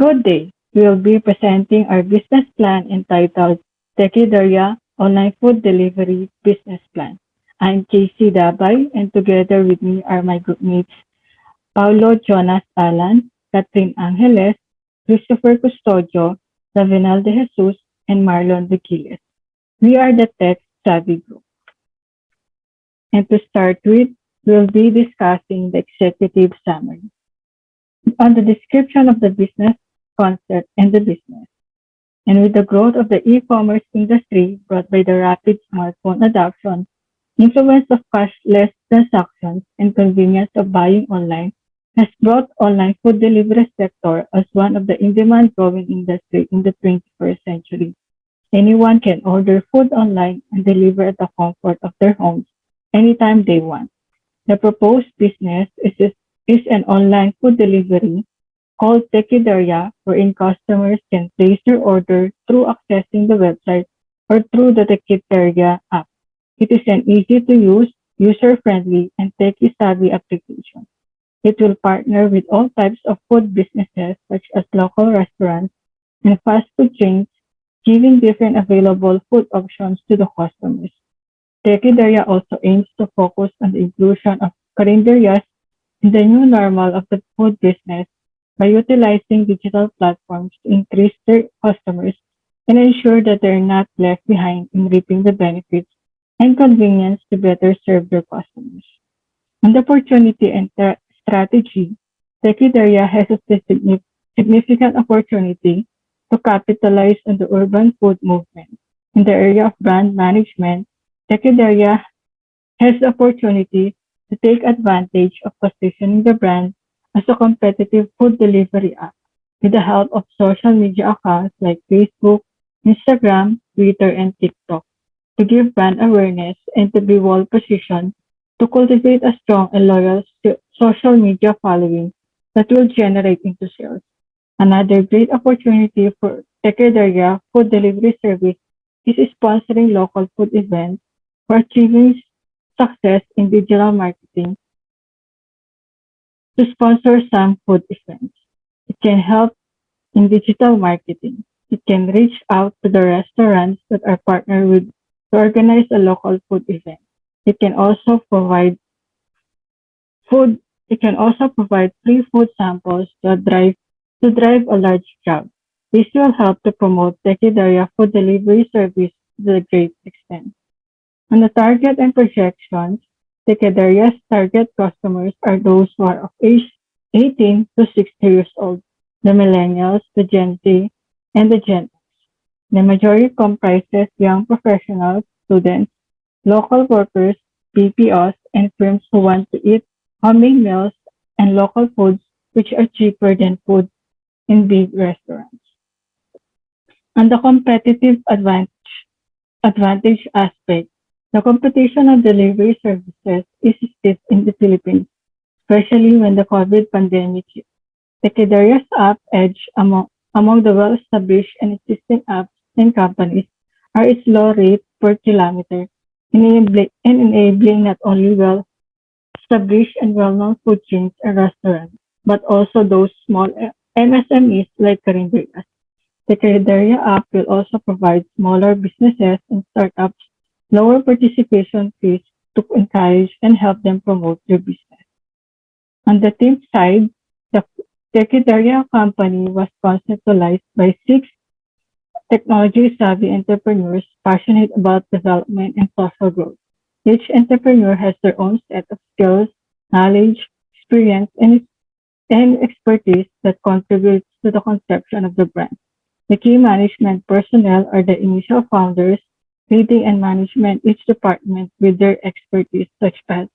Good day. We will be presenting our business plan entitled TEKIDERIA Online Food Delivery Business Plan. I'm Casey Dabay, and together with me are my group mates Paulo Jonas Alan, Catherine Angeles, Christopher Custodio, Ravenel de Jesus, and Marlon Vigiles. We are the Tech Savvy Group. And to start with, we'll be discussing the executive summary on the description of the business concept and the business. And with the growth of the e-commerce industry brought by the rapid smartphone adoption, influence of cashless transactions, and convenience of buying online has brought online food delivery sector as one of the in-demand growing industry in the 21st century. Anyone can order food online and deliver at the comfort of their homes anytime they want. The proposed business is an online food delivery called TEKIDERIA, wherein customers can place their order through accessing the website or through the TEKIDERIA app. It is an easy-to-use, user-friendly, and techie-savvy application. It will partner with all types of food businesses such as local restaurants and fast food chains, giving different available food options to the customers. TEKIDERIA also aims to focus on the inclusion of carinderias in the new normal of the food business by utilizing digital platforms to increase their customers and ensure that they are not left behind in reaping the benefits and convenience to better serve their customers. On the opportunity and strategy, Tekidaria has a significant opportunity to capitalize on the urban food movement. In the area of brand management, Tekidaria has the opportunity to take advantage of positioning the brand as a competitive food delivery app with the help of social media accounts like Facebook, Instagram, Twitter, and TikTok to give brand awareness and to be well positioned to cultivate a strong and loyal social media following that will generate into sales. Another great opportunity for Tekedaria food delivery service is sponsoring local food events for achieving success in digital marketing to sponsor some food events. It can help in digital marketing. It can reach out to the restaurants that are partnered with to organize a local food event. It can also provide food. It can also provide free food samples to drive a large crowd. This will help to promote Tekidaria food delivery service to a great extent. On the target and projections, Tekideria's target customers are those who are of age 18 to 60 years old, the millennials, the Gen Z, and the Gen X. The majority comprises young professionals, students, local workers, BPOs, and firms who want to eat homemade meals and local foods which are cheaper than food in big restaurants. On the competitive advantage aspect, the competition of delivery services is stiff in the Philippines, especially when the COVID pandemic hit. The Kedaria's app edge among the well-established and existing apps and companies are its low rate per kilometer, enabling not only well-established and well-known food chains and restaurants, but also those small MSMEs like Carinderias. The Carinderia app will also provide smaller businesses and startups lower participation fees to encourage and help them promote their business. On the team side, the Tekidaria company was conceptualized by six technology-savvy entrepreneurs passionate about development and social growth. Each entrepreneur has their own set of skills, knowledge, experience, and expertise that contributes to the conception of the brand. The key management personnel are the initial founders, leading and management each department with their expertise such as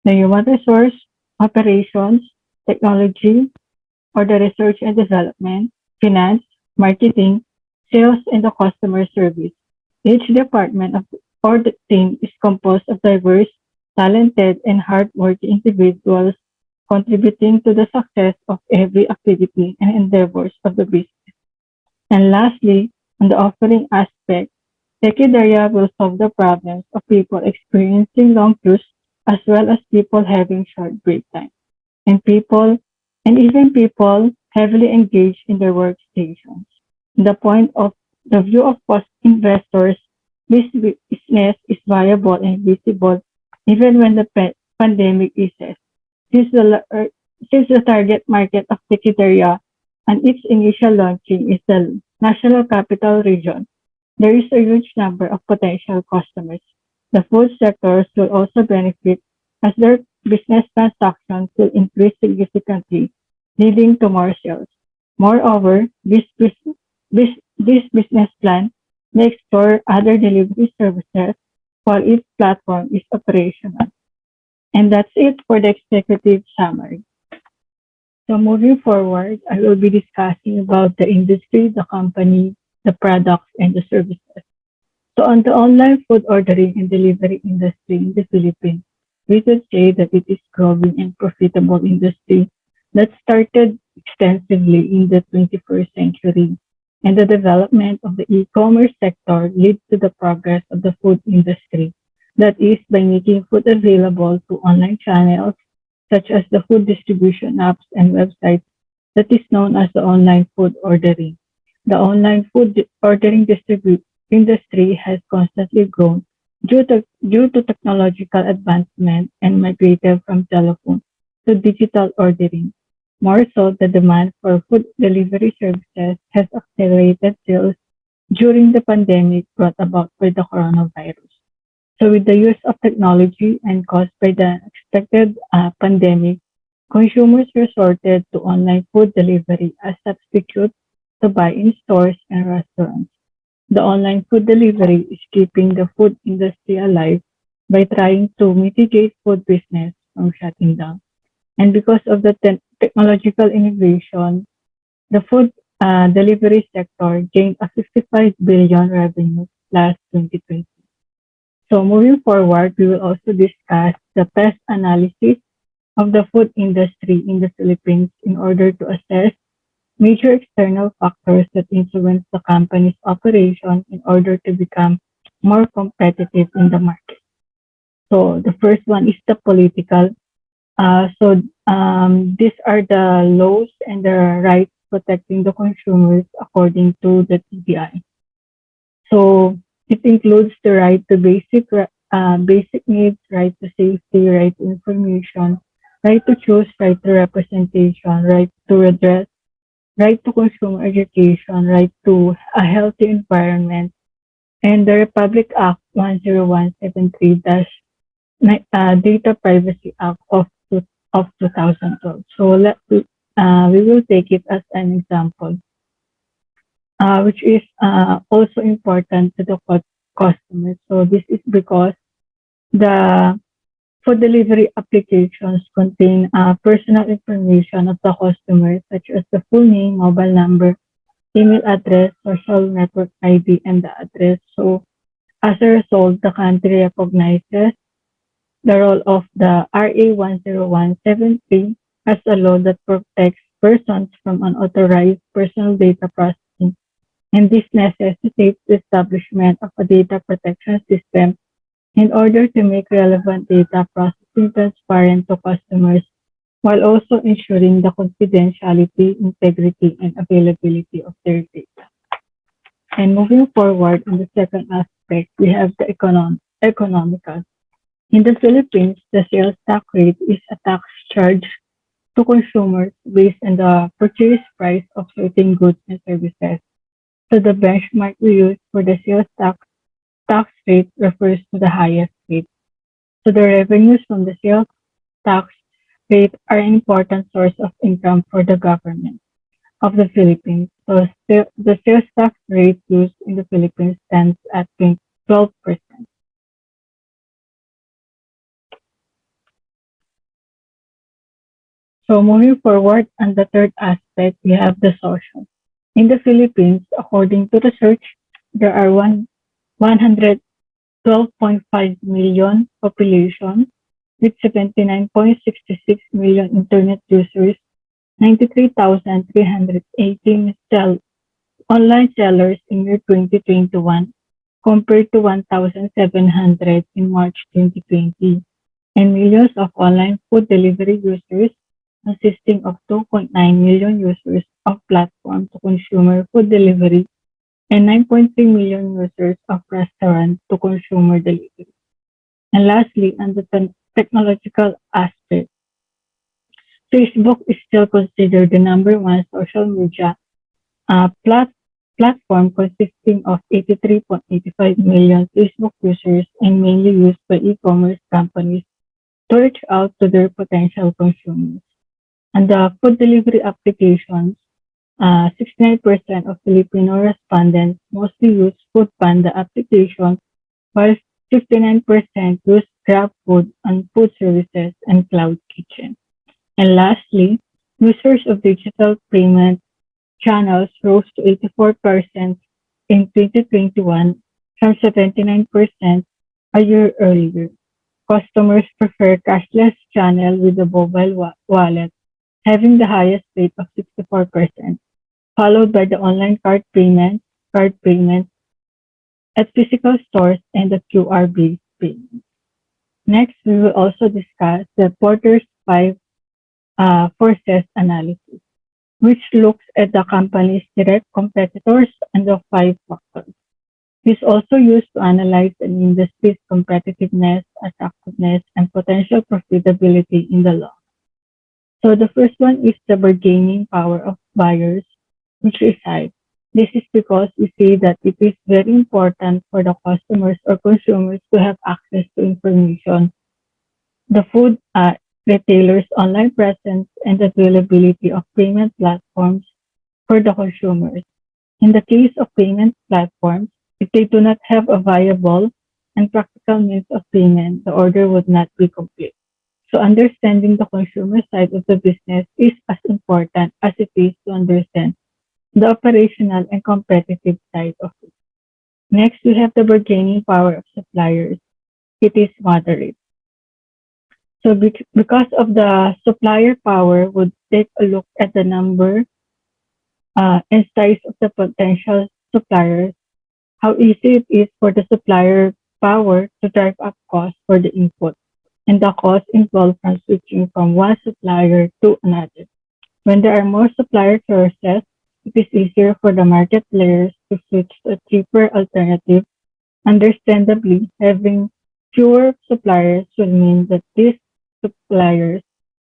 the human resource, operations, technology, or the research and development, finance, marketing, sales, and the customer service. Each department or the team is composed of diverse, talented, and hardworking individuals contributing to the success of every activity and endeavors of the business. And lastly, on the offering aspect, Tekidaria will solve the problems of people experiencing long queues as well as people having short break time and people and even people heavily engaged in their workstations. The point of the view of post investors, this business is viable and visible even when the pandemic eases. Since since the target market of Tekideria and its initial launching is the National Capital Region, there is a huge number of potential customers. The food sectors will also benefit as their business transactions will increase significantly, leading to more sales. Moreover, this business plan may explore other delivery services while its platform is operational. And that's it for the executive summary. So moving forward, I will be discussing about the industry, the company, the products, and the services. So on the online food ordering and delivery industry in the Philippines, we could say that it is growing and profitable industry that started extensively in the 21st century. And the development of the e-commerce sector leads to the progress of the food industry. That is by making food available to online channels such as the food distribution apps and websites that is known as the online food ordering. The online ordering industry has constantly grown due to technological advancement and migrated from telephone to digital ordering. More so, the demand for food delivery services has accelerated sales during the pandemic brought about by the coronavirus. So with the use of technology and caused by the expected pandemic, consumers resorted to online food delivery as substitute to buy in stores and restaurants. The online food delivery is keeping the food industry alive by trying to mitigate food business from shutting down. And because of the technological innovation, the food delivery sector gained a 55 billion revenue last 2020. So moving forward, we will also discuss the pest analysis of the food industry in the Philippines in order to assess major external factors that influence the company's operation in order to become more competitive in the market. So the first one is the political. These are the laws and the rights protecting the consumers according to the TBI. So it includes the right to basic needs, right to safety, right to information, right to choose, right to representation, right to redress, right to consumer education, right to a healthy environment, and the Republic Act 10173 Data Privacy Act of 2012. So we will take it as an example, which is also important to the customers. So this is because the food delivery applications contain personal information of the customer, such as the full name, mobile number, email address, social network ID, and the address. So as a result, the country recognizes the role of the RA 10173 as a law that protects persons from unauthorized personal data processing, and this necessitates the establishment of a data protection system in order to make relevant data processing transparent to customers while also ensuring the confidentiality, integrity, and availability of their data. And moving forward in the second aspect, we have the economical. In the Philippines, the sales tax rate is a tax charge to consumers based on the purchase price of certain goods and services. So the benchmark we use for the tax rate refers to the highest rate. So the revenues from the sales tax rate are an important source of income for the government of the Philippines. So the sales tax rate used in the Philippines stands at 12%. So moving forward on the third aspect, we have the social. In the Philippines, according to research, there are 112.5 million population with 79.66 million internet users, 93,318 online sellers in year 2021 compared to 1,700 in March 2020, and millions of online food delivery users consisting of 2.9 million users of platform-to-consumer food delivery and 9.3 million users of restaurant-to-consumer delivery. And lastly, on the technological aspect, Facebook is still considered the number one social media uh, plat- platform consisting of 83.85 million Facebook users and mainly used by e-commerce companies to reach out to their potential consumers. And the food delivery applications, 69% of Filipino respondents mostly use Food Panda applications, while 59% use GrabFood on food services and Cloud Kitchen. And lastly, users of digital payment channels rose to 84% in 2021 from 79% a year earlier. Customers prefer cashless channel with a mobile wallet, having the highest rate of 64%, followed by the online card payments at physical stores, and the QR-based payment. Next, we will also discuss the Porter's five forces analysis, which looks at the company's direct competitors and the five factors. It is also used to analyze an industry's competitiveness, attractiveness, and potential profitability in the long. So the first one is the bargaining power of buyers, which is high. This is because we see that it is very important for the customers or consumers to have access to information, the food retailers' online presence, and availability of payment platforms for the consumers. In the case of payment platforms, if they do not have a viable and practical means of payment, the order would not be complete. So understanding the consumer side of the business is as important as it is to understand the operational and competitive side of it. Next, we have the bargaining power of suppliers. It is moderate. So because of the supplier power, would take a look at the number and size of the potential suppliers, how easy it is for the supplier power to drive up costs for the input, and the cost involved from switching from one supplier to another. When there are more supplier choices, it is easier for the market players to switch to a cheaper alternative. Understandably, having fewer suppliers will mean that these suppliers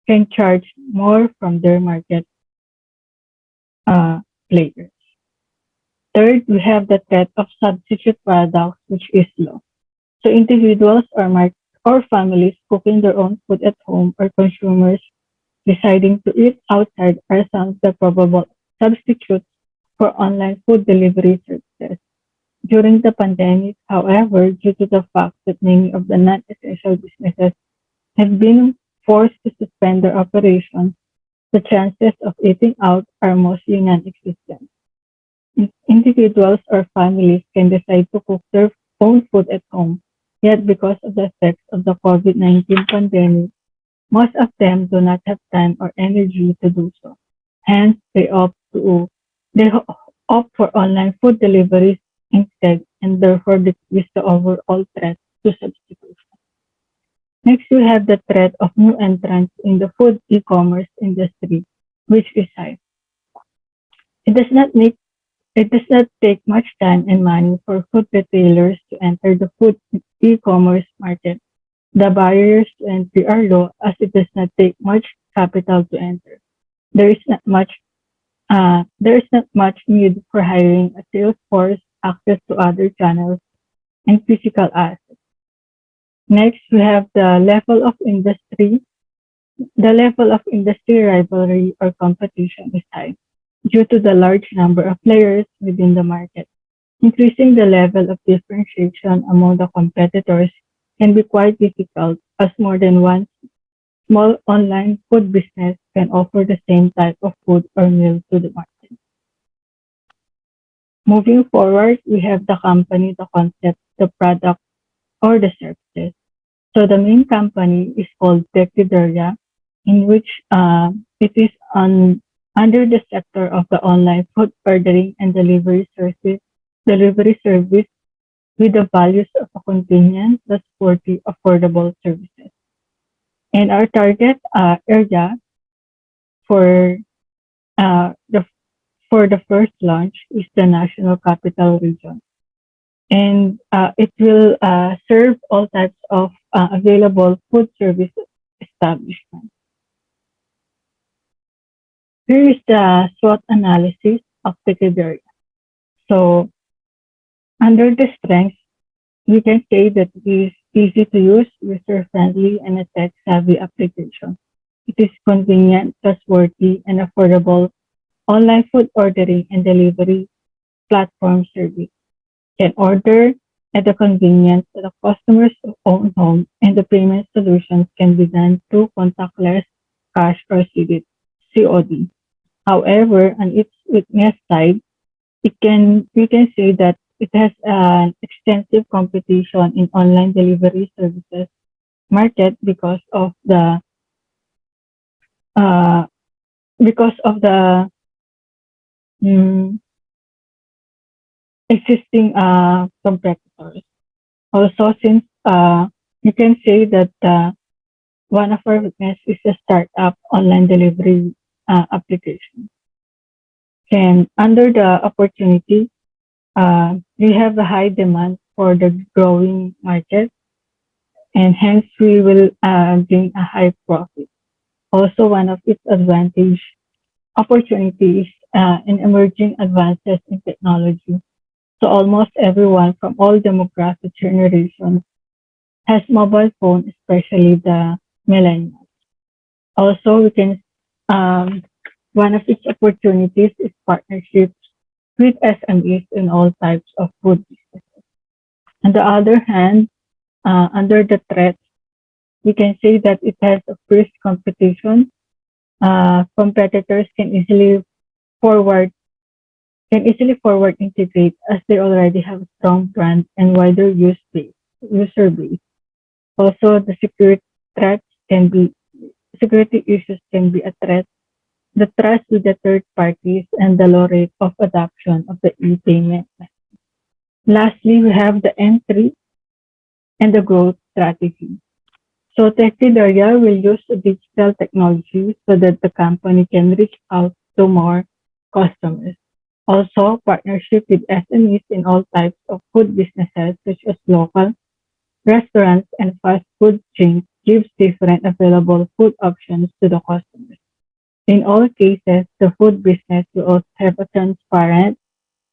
can charge more from their market uh, players. Third, we have the threat of substitute products, which is low. So individuals or families cooking their own food at home or consumers deciding to eat outside are some of the probable substitutes for online food delivery services. During the pandemic, however, due to the fact that many of the non-essential businesses have been forced to suspend their operations, the chances of eating out are mostly non-existent. Individuals or families can decide to cook their own food at home, yet because of the effects of the COVID-19 pandemic, most of them do not have time or energy to do so. Hence, they opt for online food deliveries instead and therefore decrease the overall threat to substitution. Next, we have the threat of new entrants in the food e-commerce industry, which is high. It does not make It does not take much time and money for food retailers to enter the food e-commerce market. The barriers to entry are low as it does not take much capital to enter. There is not much need for hiring a sales force, access to other channels, and physical assets. Next, we have the level of industry. The level of industry rivalry or competition is high due to the large number of players within the market. Increasing the level of differentiation among the competitors can be quite difficult as more than one small online food business can offer the same type of food or meal to the market. Moving forward, we have the company, the concept, the product, or the services. So the main company is called TEKIDERIA, in which it is under the sector of the online food ordering and delivery service with the values of a convenient, trustworthy, affordable services. And our target area for the first launch is the National Capital Region, and it will serve all types of available food service establishments. Here is the SWOT analysis of TEKIDERIA. So under the strengths, we can say that it is easy to use, user-friendly, and a tech-savvy application. It is convenient, trustworthy, and affordable online food ordering and delivery platform service. Can order at the convenience of the customer's own home, and the payment solutions can be done through contactless, cash, or COD. However, on its weakness side, we can say that it has an extensive competition in online delivery services market uh, because of the mm, existing competitors. Also, since you can say that one of our weakness is a startup online delivery application. And under the opportunity, we have a high demand for the growing market, and hence we will gain a high profit. Also, one of its advantage opportunities in emerging advances in technology. So almost everyone from all demographic generations has mobile phone, especially the millennials. Also, we can one of its opportunities is partnerships with SMEs in all types of food business. On the other hand, under the threat, we can say that it has a fierce competition. Competitors forward forward integrate as they already have a strong brand and wider user base. Also, the threats can be security issues can be a threat. The trust with the third parties and the low rate of adoption of the e-payment. Lastly, we have the entry and the growth strategy. So TechDeria will use digital technology so that the company can reach out to more customers. Also, partnership with SMEs in all types of food businesses such as local restaurants and fast food chains gives different available food options to the customers. In all cases, the food business will also have a transparent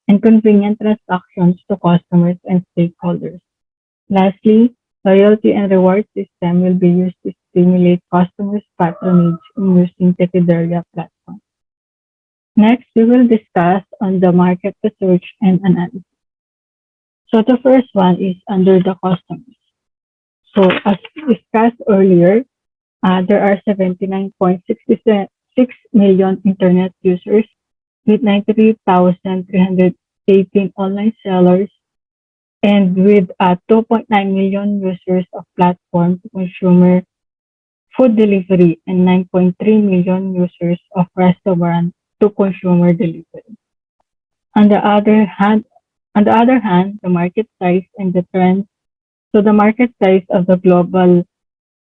and convenient transactions to customers and stakeholders. Lastly, loyalty and reward system will be used to stimulate customers' patronage in using Tekideria platform. Next, we will discuss on the market research and analysis. So the first one is under the customers. So as discussed earlier, there are 79.66 million internet users with 93,318 online sellers and with 2.9 million users of platform to consumer food delivery and 9.3 million users of restaurant to consumer delivery. On the other hand, the market size and the trends. So the market size of the global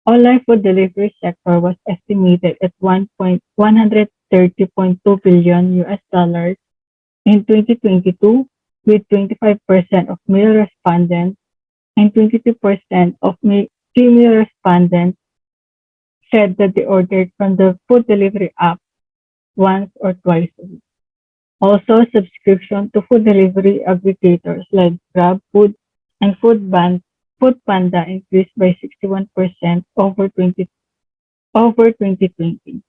online food delivery sector was estimated at 130.2 billion US dollars in 2022, with 25% of male respondents and 22% of female respondents said that they ordered from the food delivery app once or twice a week. Also, subscription to food delivery aggregators like GrabFood and Food Panda increased by 61% over 2020.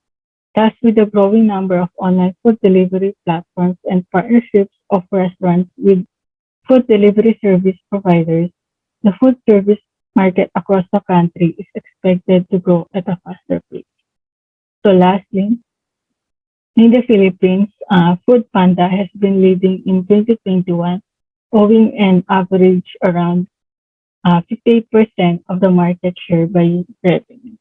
Thus, with the growing number of online food delivery platforms and partnerships of restaurants with food delivery service providers, the food service market across the country is expected to grow at a faster pace. So lastly, in the Philippines, Food Panda has been leading in 2021, owing an average around 58% of the market share by revenue.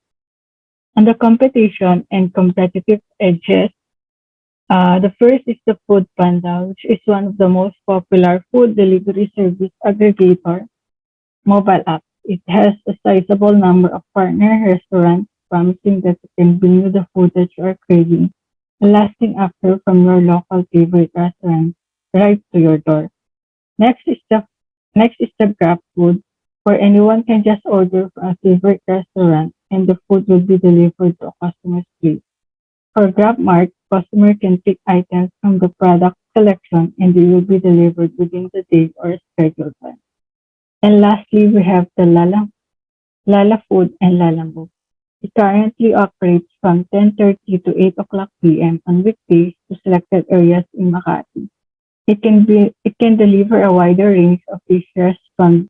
On the competition and competitive edges, the first is the Food Panda, which is one of the most popular food delivery service aggregator mobile app. It has a sizable number of partner restaurants, promising that it can bring you the food that you are craving lasting after from your local favorite restaurant right to your door. Next is the next is the Grab food, where anyone can just order from a favorite restaurant and the food will be delivered to a customer's place. For GrabMart, customer can pick items from the product selection and they will be delivered within the day or scheduled time. And lastly, we have the Lala Food and Lala Move. It currently operates from 10:30 to 8 o'clock p.m. on weekdays to selected areas in Makati. It can deliver a wider range of dishes from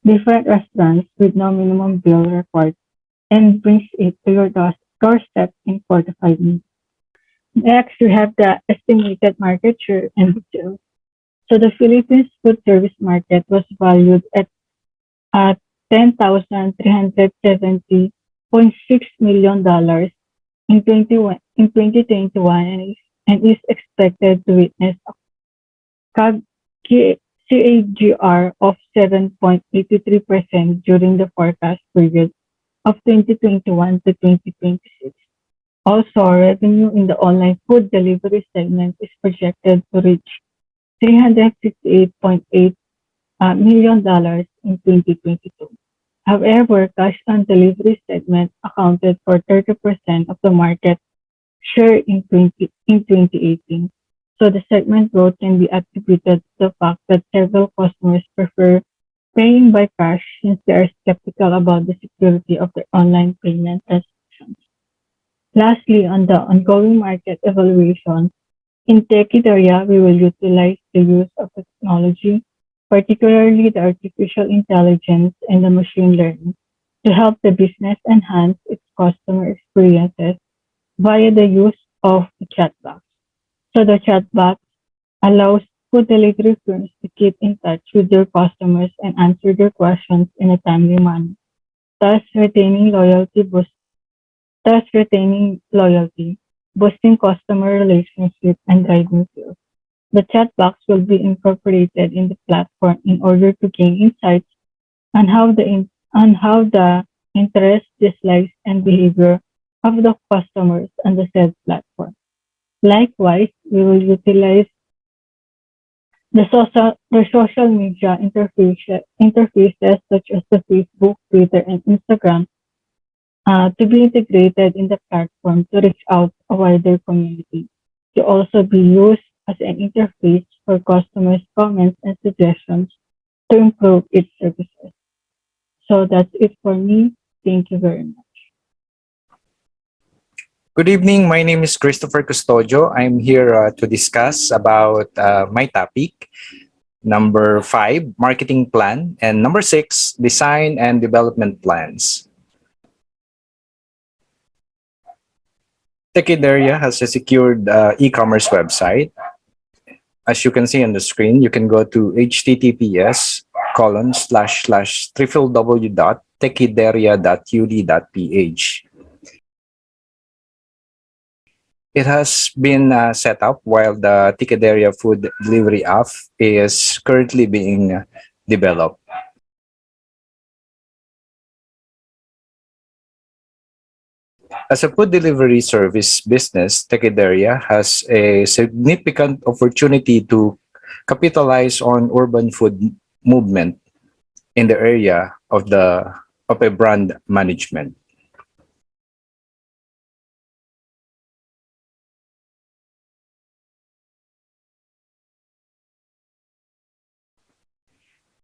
different restaurants with no minimum bill required and brings it to your doorstep in 4 to 5 minutes. Next, we have the estimated market share and details. So the Philippines food service market was valued at $10,370.6 million in 2021 and is expected to witness a CAGR of 7.83% during the forecast period of 2021 to 2026. Also, revenue in the online food delivery segment is projected to reach $358.8 million in 2022. However, cash on delivery segment accounted for 30% of the market share in 2018. So the segment growth can be attributed to the fact that several customers prefer paying by cash since they are skeptical about the security of their online payment transactions. Lastly, on the ongoing market evaluation, in TEKIDERIA, we will utilize the use of technology, particularly the artificial intelligence and the machine learning, to help the business enhance its customer experiences via the use of the chatbot. So the chatbot allows food delivery firms to keep in touch with their customers and answer their questions in a timely manner, thus retaining loyalty, boosting customer relationship and driving sales. The chat box will be incorporated in the platform in order to gain insights on how the interests, dislikes, and behavior of the customers on the said platform. Likewise, we will utilize the social media interfaces such as the Facebook, Twitter, and Instagram to be integrated in the platform to reach out a wider community, to also be used as an interface for customers' comments and suggestions to improve its services. So that's it for me. Thank you very much. Good evening. My name is Christopher Custodio. I'm here to discuss about my topic, number 5, marketing plan, and number 6, design and development plans. TEKIDERIA has a secured e-commerce website. As you can see on the screen, you can go to https://www.tekideria.ud.ph. It has been set up while the TEKIDERIA food delivery app is currently being developed. As a food delivery service business, TEKIDERIA has a significant opportunity to capitalize on urban food movement in the area of a brand management.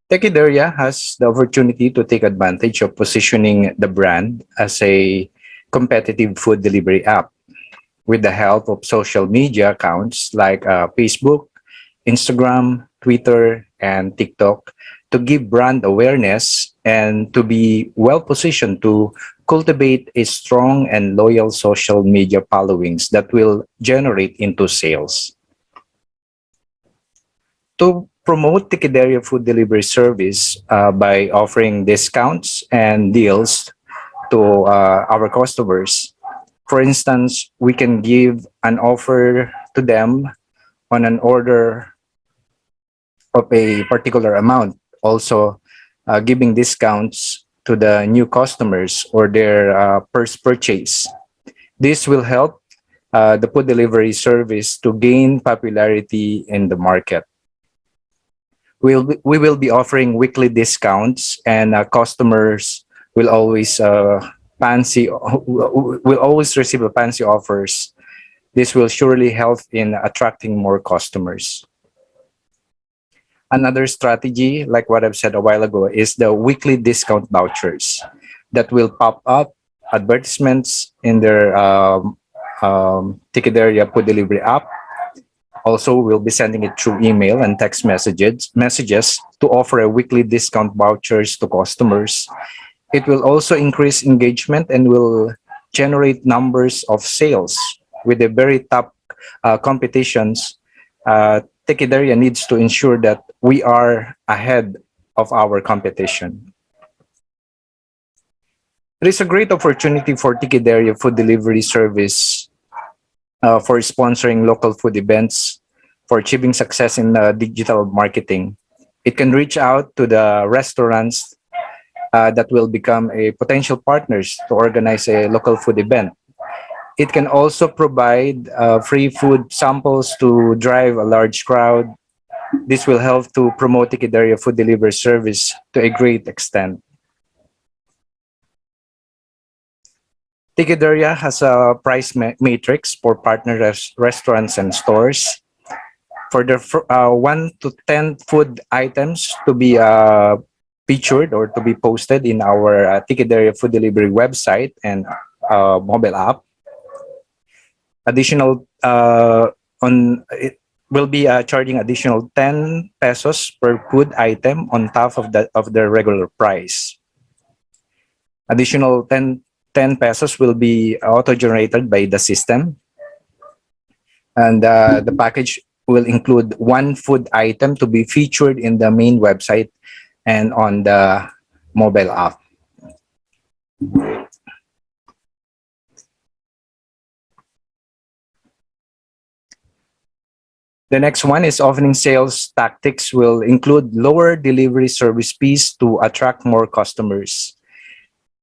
TEKIDERIA has the opportunity to take advantage of positioning the brand as a competitive food delivery app with the help of social media accounts like Facebook, Instagram, Twitter, and TikTok to give brand awareness and to be well positioned to cultivate a strong and loyal social media followings that will generate into sales. To promote Tikideria food delivery service by offering discounts and deals to our customers. For instance, we can give an offer to them on an order of a particular amount, also giving discounts to the new customers or their first purchase. This will help the food delivery service to gain popularity in the market. We will be offering weekly discounts, and customers will always fancy will always receive a fancy offers. This will surely help in attracting more customers. Another strategy, like what I've said a while ago, is the weekly discount vouchers that will pop up advertisements in their Tikideria food delivery app. Also, we'll be sending it through email and text messages to offer a weekly discount vouchers to customers. It will also increase engagement and will generate numbers of sales. With the very top competitions, Tekideria needs to ensure that we are ahead of our competition. There is a great opportunity for Tekideria food delivery service for sponsoring local food events, for achieving success in digital marketing. It can reach out to the restaurants that will become a potential partners to organize a local food event. It can also provide free food samples to drive a large crowd. This will help to promote Tikideria food delivery service to a great extent. Tikideria has a price matrix for partner restaurants and stores. For the 1 to 10 food items to be featured or to be posted in our Tikideria food delivery website and mobile app. Additional on it will be charging additional 10 pesos per food item on top of the regular price. Additional 10 pesos will be auto-generated by the system, and the package will include one food item to be featured in the main website and on the mobile app. The next one is opening sales tactics will include lower delivery service fees to attract more customers.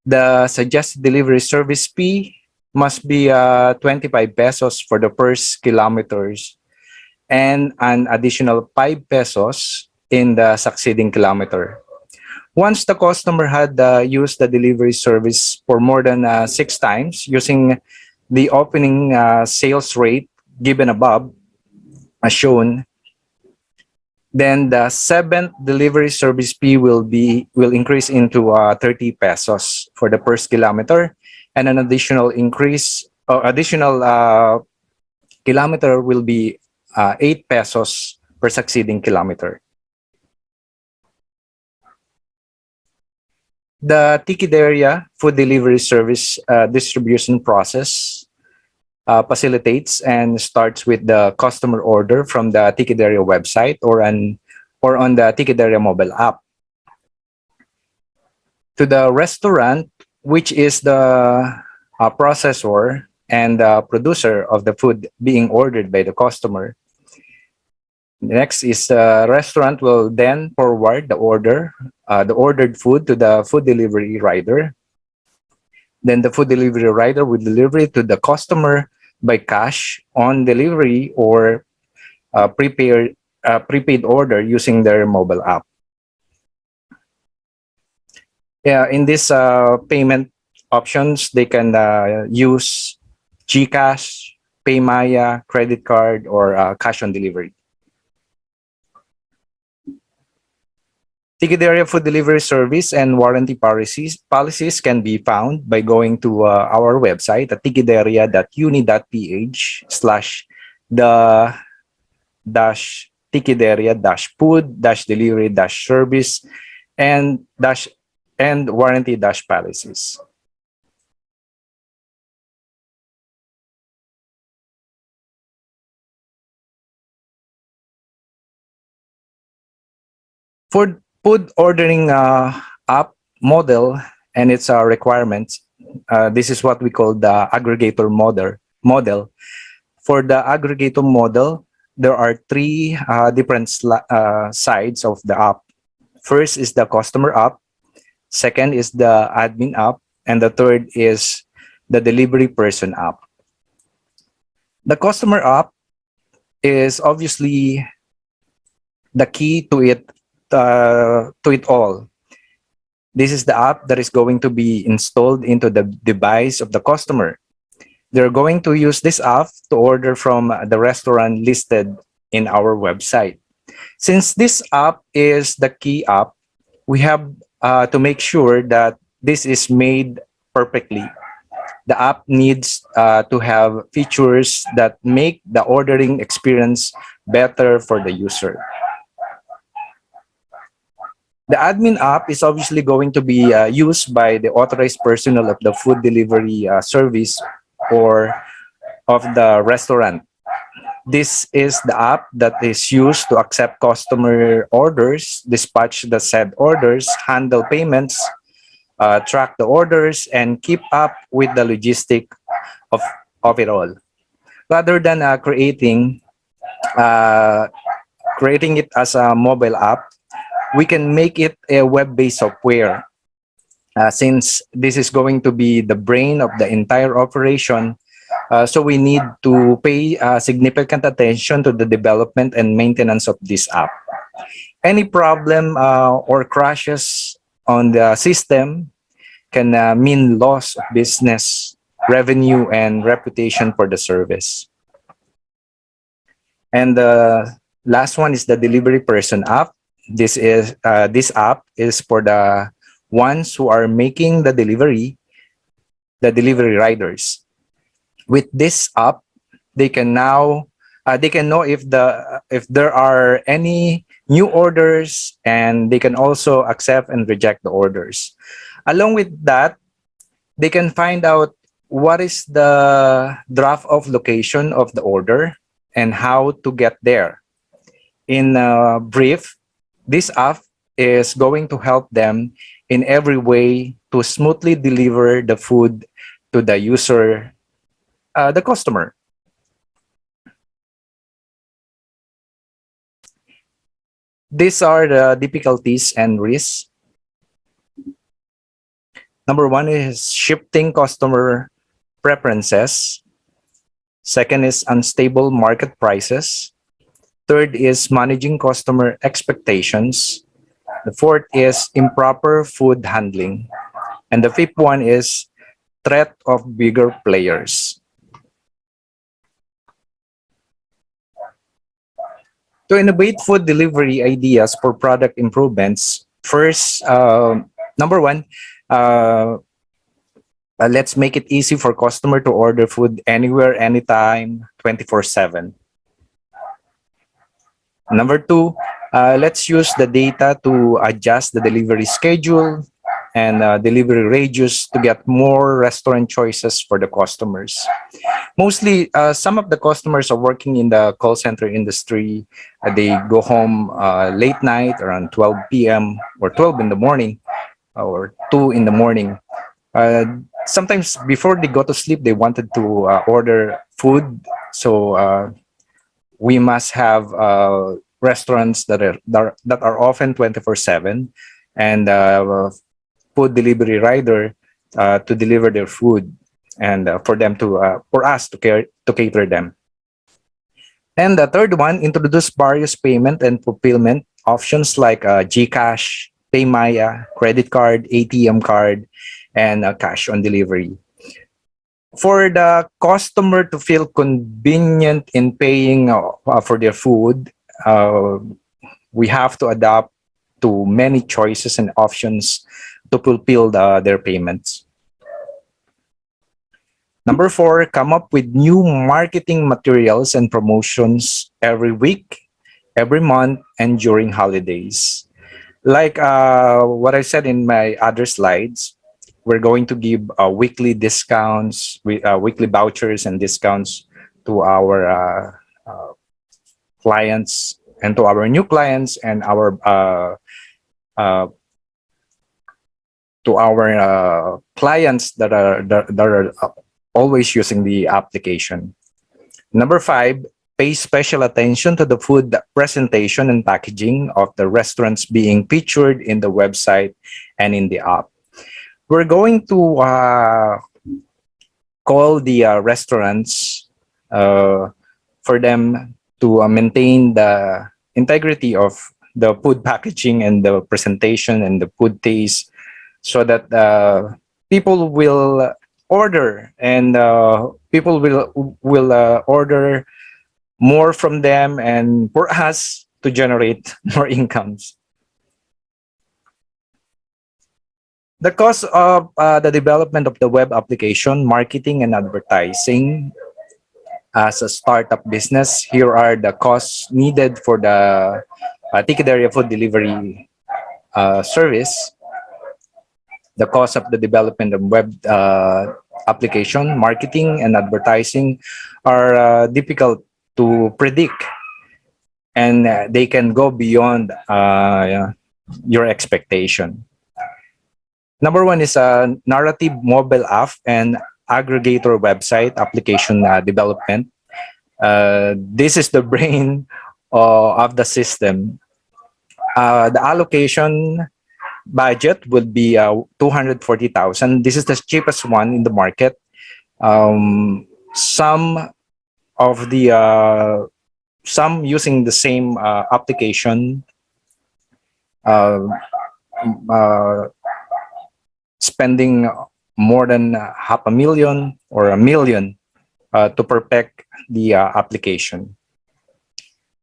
The suggested delivery service fee must be 25 pesos for the first kilometers and an additional 5 pesos in the succeeding kilometer. Once the customer had used the delivery service for more than 6 times using the opening sales rate given above, as shown, then the 7th delivery service fee will increase into 30 pesos for the first kilometer, and an additional increase or additional kilometer will be 8 pesos per succeeding kilometer. The Tikideria food delivery service distribution process facilitates and starts with the customer order from the Tikideria website or on the Tikideria mobile app to the restaurant, which is the processor and producer of the food being ordered by the customer. Next is the restaurant will then forward the ordered food to the food delivery rider. Then the food delivery rider will deliver it to the customer by cash on delivery or prepaid order using their mobile app. Yeah, in this payment options, they can use GCash, Paymaya, credit card, or cash on delivery. Tikideria food delivery service and warranty policies can be found by going to our website at tikideria.uni.ph/the-tikideria-food-delivery-service and warranty-policies. For food ordering app model and its requirements, this is what we call the aggregator model. For the aggregator model, there are three different sides of the app. First is the customer app, second is the admin app, and the third is the delivery person app. The customer app is obviously the key to it all. This is the app that is going to be installed into the device of the customer. They're going to use this app to order from the restaurant listed in our website. Since this app is the key app, we have to make sure that this is made perfectly. The app needs to have features that make the ordering experience better for the user. The admin app is obviously going to be used by the authorized personnel of the food delivery service or of the restaurant. This is the app that is used to accept customer orders, dispatch the said orders, handle payments, track the orders, and keep up with the logistic of, of it all. Rather than uh, creating it as a mobile app, we can make it a web-based software. Since this is going to be the brain of the entire operation, so we need to pay significant attention to the development and maintenance of this app. Any problem or crashes on the system can mean loss of business, revenue, and reputation for the service. And the last one is the delivery person app. This app is for the ones who are making the delivery riders. With this app, they can now they can know if there are any new orders, and they can also accept and reject the orders. Along with that, they can find out what is the drop off location of the order and how to get there. In brief, this app is going to help them in every way to smoothly deliver the food to the user, the customer. These are the difficulties and risks. Number one is shifting customer preferences. Second is unstable market prices. Third is managing customer expectations. The fourth is improper food handling. And the fifth one is threat of bigger players. To innovate food delivery ideas for product improvements, first, number one, uh, let's make it easy for customer to order food anywhere, anytime, 24/7. Number two, let's use the data to adjust the delivery schedule and delivery radius to get more restaurant choices for the customers. Mostly, some of the customers are working in the call center industry. They go home late night around 12 p.m. or 12 in the morning or 2 in the morning. Sometimes before they go to sleep, they wanted to order food. So we must have restaurants that are often 24/7, and food delivery rider to deliver their food, and for us to cater them. And the third one, introduce various payment and fulfillment options like GCash, Paymaya, credit card, ATM card, and cash on delivery. For the customer to feel convenient in paying for their food, uh, we have to adapt to many choices and options to fulfill their payments. Number four, come up with new marketing materials and promotions every week, every month, and during holidays. Like what I said in my other slides, we're going to give weekly discounts, weekly vouchers and discounts to our clients and to our new clients and our uh, to our clients that are always using the application. Number five, pay special attention to the food presentation and packaging of the restaurants being featured in the website and in the app. We're going to call the restaurants uh, for them to maintain the integrity of the food packaging and the presentation and the food taste, so that people will order, and people will order more from them, and for us to generate more incomes. The cost of the development of the web application, marketing, and advertising as a startup business. Here are the costs needed for the TEKIDERIA food delivery service. The cost of the development of web application, marketing, and advertising are difficult to predict, and they can go beyond your expectation. Number one is a narrative mobile app and aggregator website application development. This is the brain of the system. The allocation budget would be 240,000. This is the cheapest one in the market. Some of the some using the same application uh, uh, spending more than half a million or a million to perfect the application.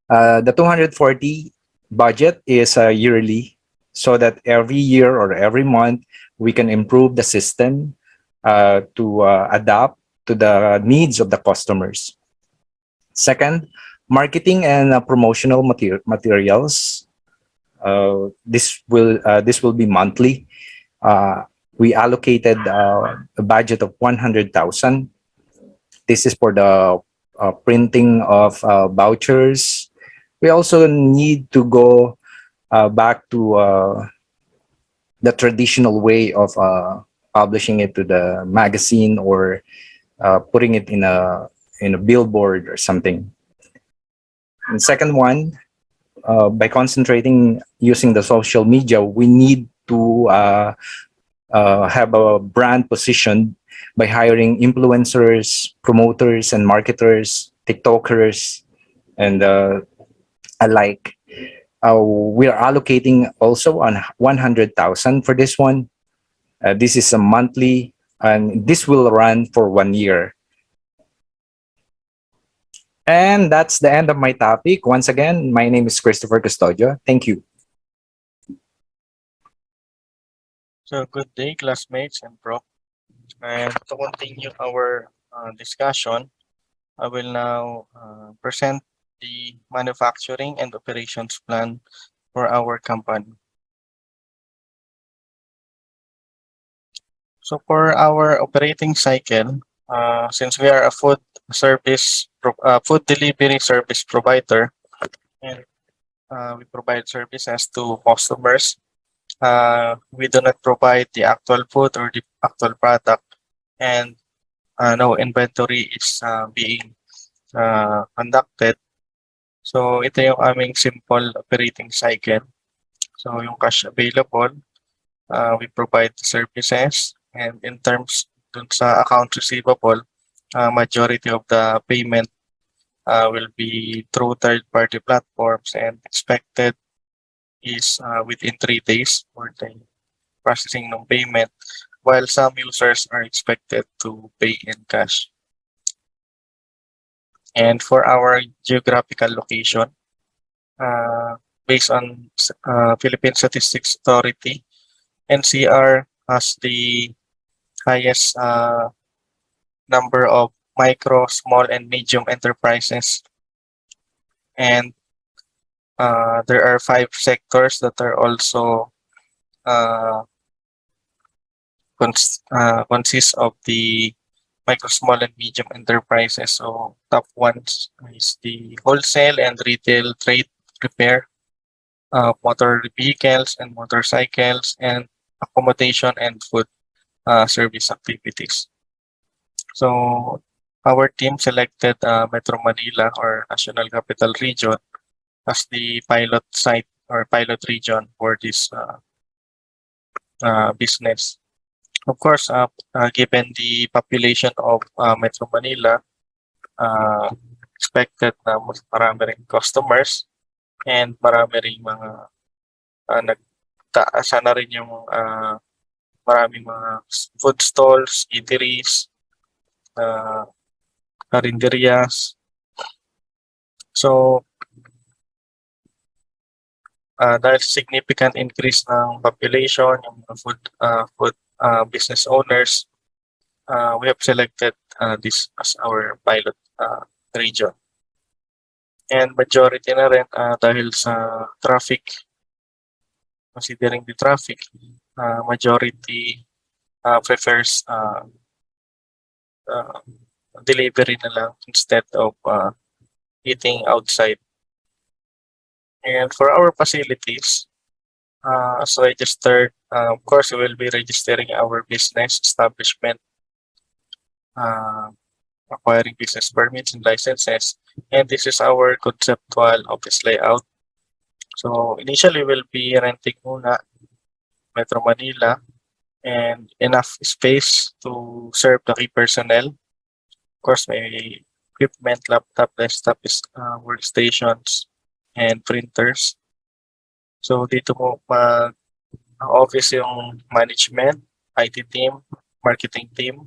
The 240 budget is yearly, so that every year or every month we can improve the system to adapt to the needs of the customers. Second, marketing and promotional materials. This will be monthly. Uh, we allocated a budget of 100,000. This is for the printing of vouchers. We also need to go back to the traditional way of publishing it to the magazine, or putting it in a billboard or something. And second one, by concentrating using the social media, we need to have a brand position by hiring influencers, promoters, and marketers, TikTokers, and alike. We are allocating also on 100,000 for this one. This is a monthly, and this will run for 1 year. And that's the end of my topic. Once again, my name is Christopher Custodio. Thank you. So good day, classmates and prof. And to continue our discussion, I will now present the manufacturing and operations plan for our company. So for our operating cycle, since we are a food food delivery service provider, and we provide services to customers, we do not provide the actual food or the actual product, and no inventory is being conducted. So ito yung aming simple operating cycle. So yung cash available, we provide services, and in terms dun sa account receivable, majority of the payment will be through third-party platforms, and expected is within 3 days for the processing ng payment, while some users are expected to pay in cash. And for our geographical location, based on Philippine Statistics Authority, NCR has the highest number of micro, small, and medium enterprises. And there are 5 sectors that are also consist of the micro, small, and medium enterprises. So top ones is the wholesale and retail trade, repair, motor vehicles and motorcycles, and accommodation and food service activities. So our team selected Metro Manila or National Capital Region as the pilot site or pilot region for this business. Of course, given the population of Metro Manila, expected na mas marami ring customers and marami ring mga nagtaasa na rin yung maraming mga food stalls, eateries, karinderias. So, dahil sa significant increase ng population, yung mga food business owners, we have selected this as our pilot region. And majority na rin dahil sa traffic, considering the traffic, majority prefers delivery na lang instead of eating outside. And for our facilities, as registered, of course, we will be registering our business establishment, acquiring business permits and licenses. And this is our conceptual office layout. So initially, we'll be renting muna Metro Manila and enough space to serve the key personnel. Of course, may equipment, laptop, desktop, workstations, and printers. So dito mo office yung management, IT team, marketing team,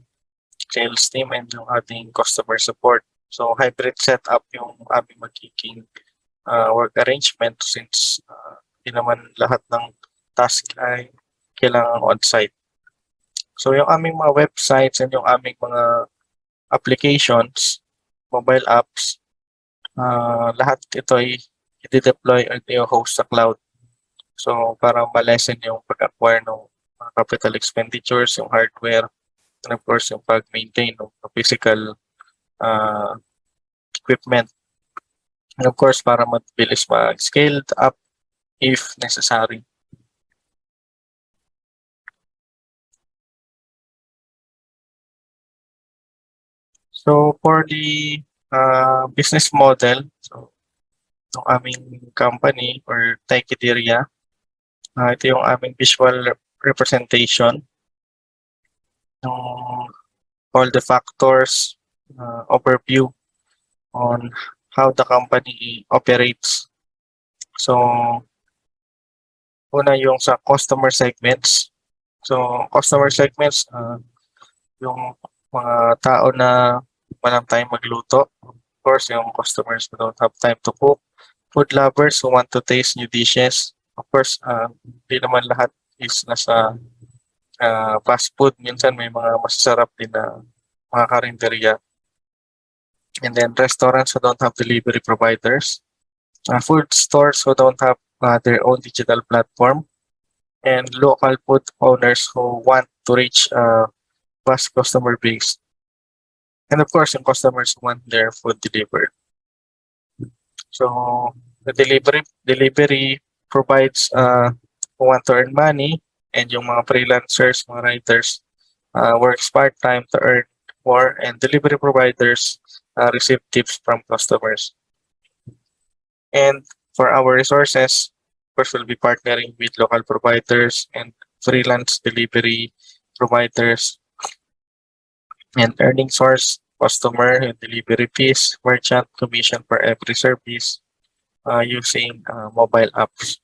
sales team, and yung ating customer support. So hybrid setup yung aming magiging work arrangement since hindi naman lahat ng task ay kailangan on-site. So yung aming mga websites and yung aming mga applications, mobile apps, lahat ito ay i-deploy or i-host sa cloud. So para ma-lessen yung pag-acquire ng capital expenditures, yung hardware, and of course yung pag-maintain ng physical equipment. And of course para mabilis mag-scaled up if necessary. So for the business model, so ng aming company or TEKIDERIA, ito yung aming visual representation ng all the factors, overview on how the company operates. So, una yung sa customer segments. So, customer segments, yung mga tao na walang time magluto. Of course, yung customers who don't have time to cook. Food lovers who want to taste new dishes. Of course, hindi naman lahat is nasa fast food. Minsan may mga masasarap din na mga karinderya. And then restaurants who don't have delivery providers. Food stores who don't have their own digital platform. And local food owners who want to reach vast customer base. And of course, yung customers who want their food delivered. So the delivery provides who want to earn money, and yung mga freelancers, mga writers works part-time to earn more, and delivery providers receive tips from customers. And for our resources, of course, we'll be partnering with local providers and freelance delivery providers, and earning source, customer and delivery fees, merchant commission for every service using mobile apps.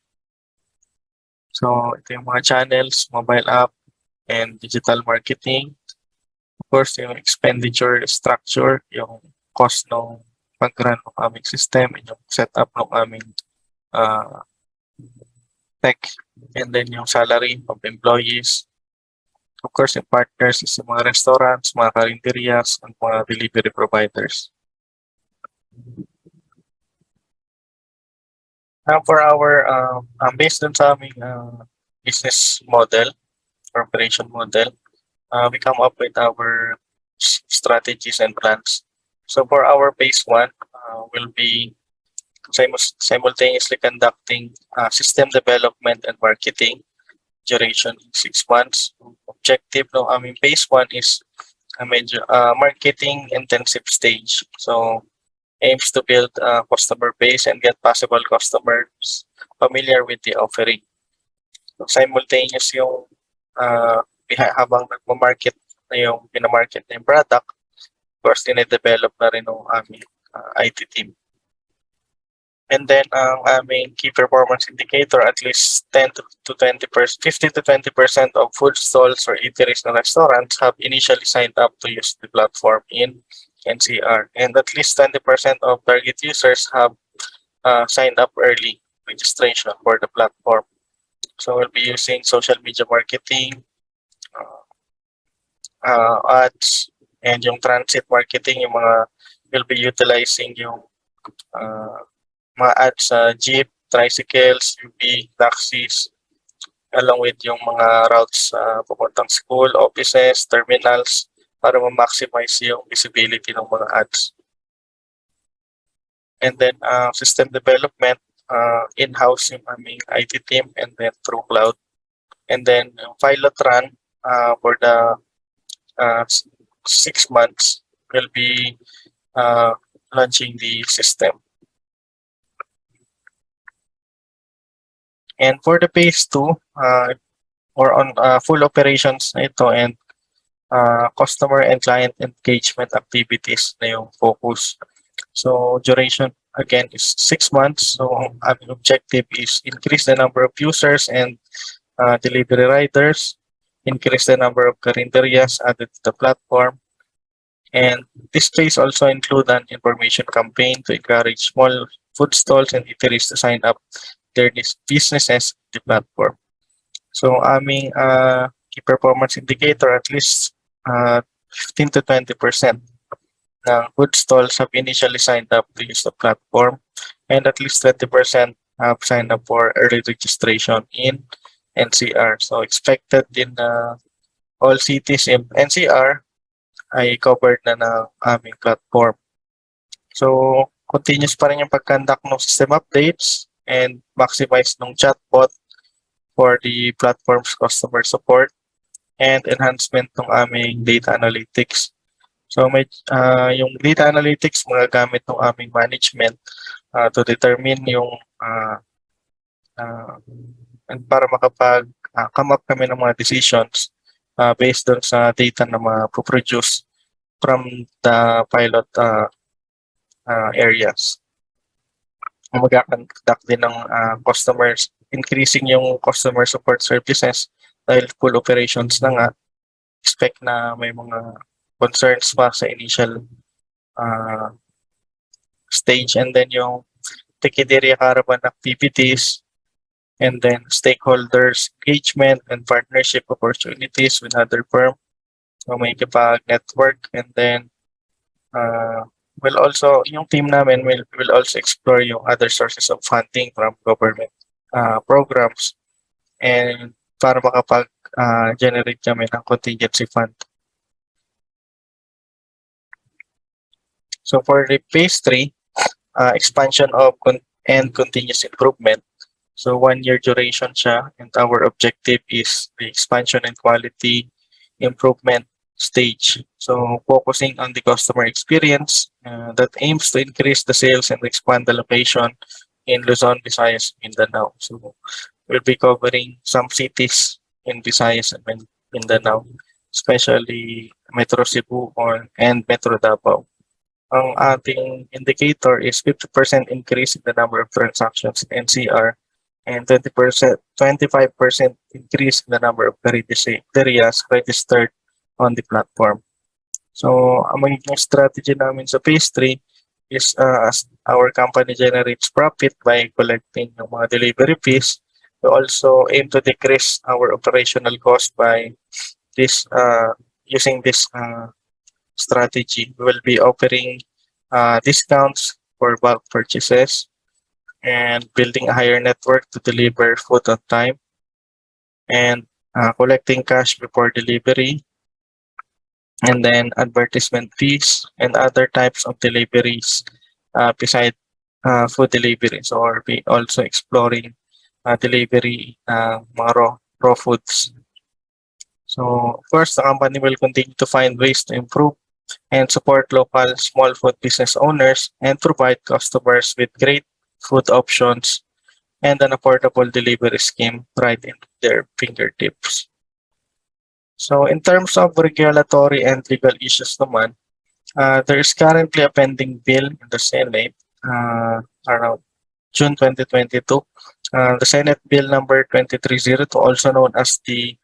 So ito yung mga channels, mobile app, and digital marketing. Of course, yung expenditure structure, yung cost ng pag-run ng aming system, and yung setup ng aming tech, and then yung salary of employees. Of course, yung partners is yung mga restaurants, mga karinderias, and mga delivery providers. Now for our, based on sa aming business model, operation model, we come up with our strategies and plans. So for our phase 1, we'll be simultaneously conducting system development and marketing, duration 6 months. Objective ng aming phase 1 is a major marketing intensive stage. So aims to build a customer base and get possible customers familiar with the offering. So simultaneous yung habang nagma-market na yung pinamarket na yung product, course, dinedevelop na rin ng aming IT team. And then ang aming key performance indicator, at least 10 to 20%, 15 to 20% of food stalls or eateries and restaurants have initially signed up to use the platform in NCR. And at least 20% of target users have signed up early registration for the platform. So we'll be using social media marketing, ads, and yung transit marketing, yung mga will be utilizing yung mga ads sa jeep, tricycles, UV, taxis, along with yung mga routes papuntang school, offices, terminals, para ma-maximize yung visibility ng mga ads. And then system development, in-house yung aming IT team, and then through cloud. And then pilot run for the 6 months will be launching the system. And for the phase 2, or on full operations na ito, and customer and client engagement activities na yung focus. So duration again is 6 months. So our objective is increase the number of users and delivery riders, increase the number of carinderias added to the platform. And this phase also include an information campaign to encourage small food stalls and eateries to sign up their businesses to the platform. So aming key performance indicator, at least 15 to 20% ng food stalls have initially signed up to use the platform, and at least 20% have signed up for early registration in NCR. So expected in all cities in NCR ay covered na ng aming platform. So continuous pa rin yung pag-conduct ng system updates and maximize ng chatbot for the platform's customer support and enhancement ng aming data analytics. So may yung data analytics magagamit ng aming management to determine yung and para makapag come up kami ng mga decisions based on sa data na ma-produce from the pilot areas. Mag-conduct din ng customers, increasing yung customer support services dahil full operations na nga. Expect na may mga concerns pa sa initial stage, and then yung TEKIDERIA caravan activities, and then stakeholders engagement and partnership opportunities with other firm. So may network, and then will also, yung team namin will also explore yung other sources of funding from government programs, and para makapag-generate kami ng contingency fund. So for the phase 3, expansion of and continuous improvement. So 1-year duration siya, and our objective is the expansion and quality improvement stage. So focusing on the customer experience that aims to increase the sales and expand the location in Luzon, Visayas, Mindanao. So we'll be covering some cities in Visayas and Mindanao, especially Metro Cebu and Metro Davao. Ang ating indicator is 50% increase in the number of transactions in NCR, and 25% increase in the number of carinderias registered on the platform. So ang magiging strategy namin sa phase 3 is as our company generates profit by collecting ng mga delivery fees, we also aim to decrease our operational cost by this using this strategy. We will be offering discounts for bulk purchases and building a higher network to deliver food on time, and collecting cash before delivery, and then advertisement fees and other types of deliveries beside food delivery. So we'll be also exploring delivery mga raw foods. So first, the company will continue to find ways to improve and support local small food business owners and provide customers with great food options and an affordable delivery scheme right in their fingertips. So in terms of regulatory and legal issues naman, There is currently a pending bill in the Senate around June 2022. The Senate Bill number 2302, also known as the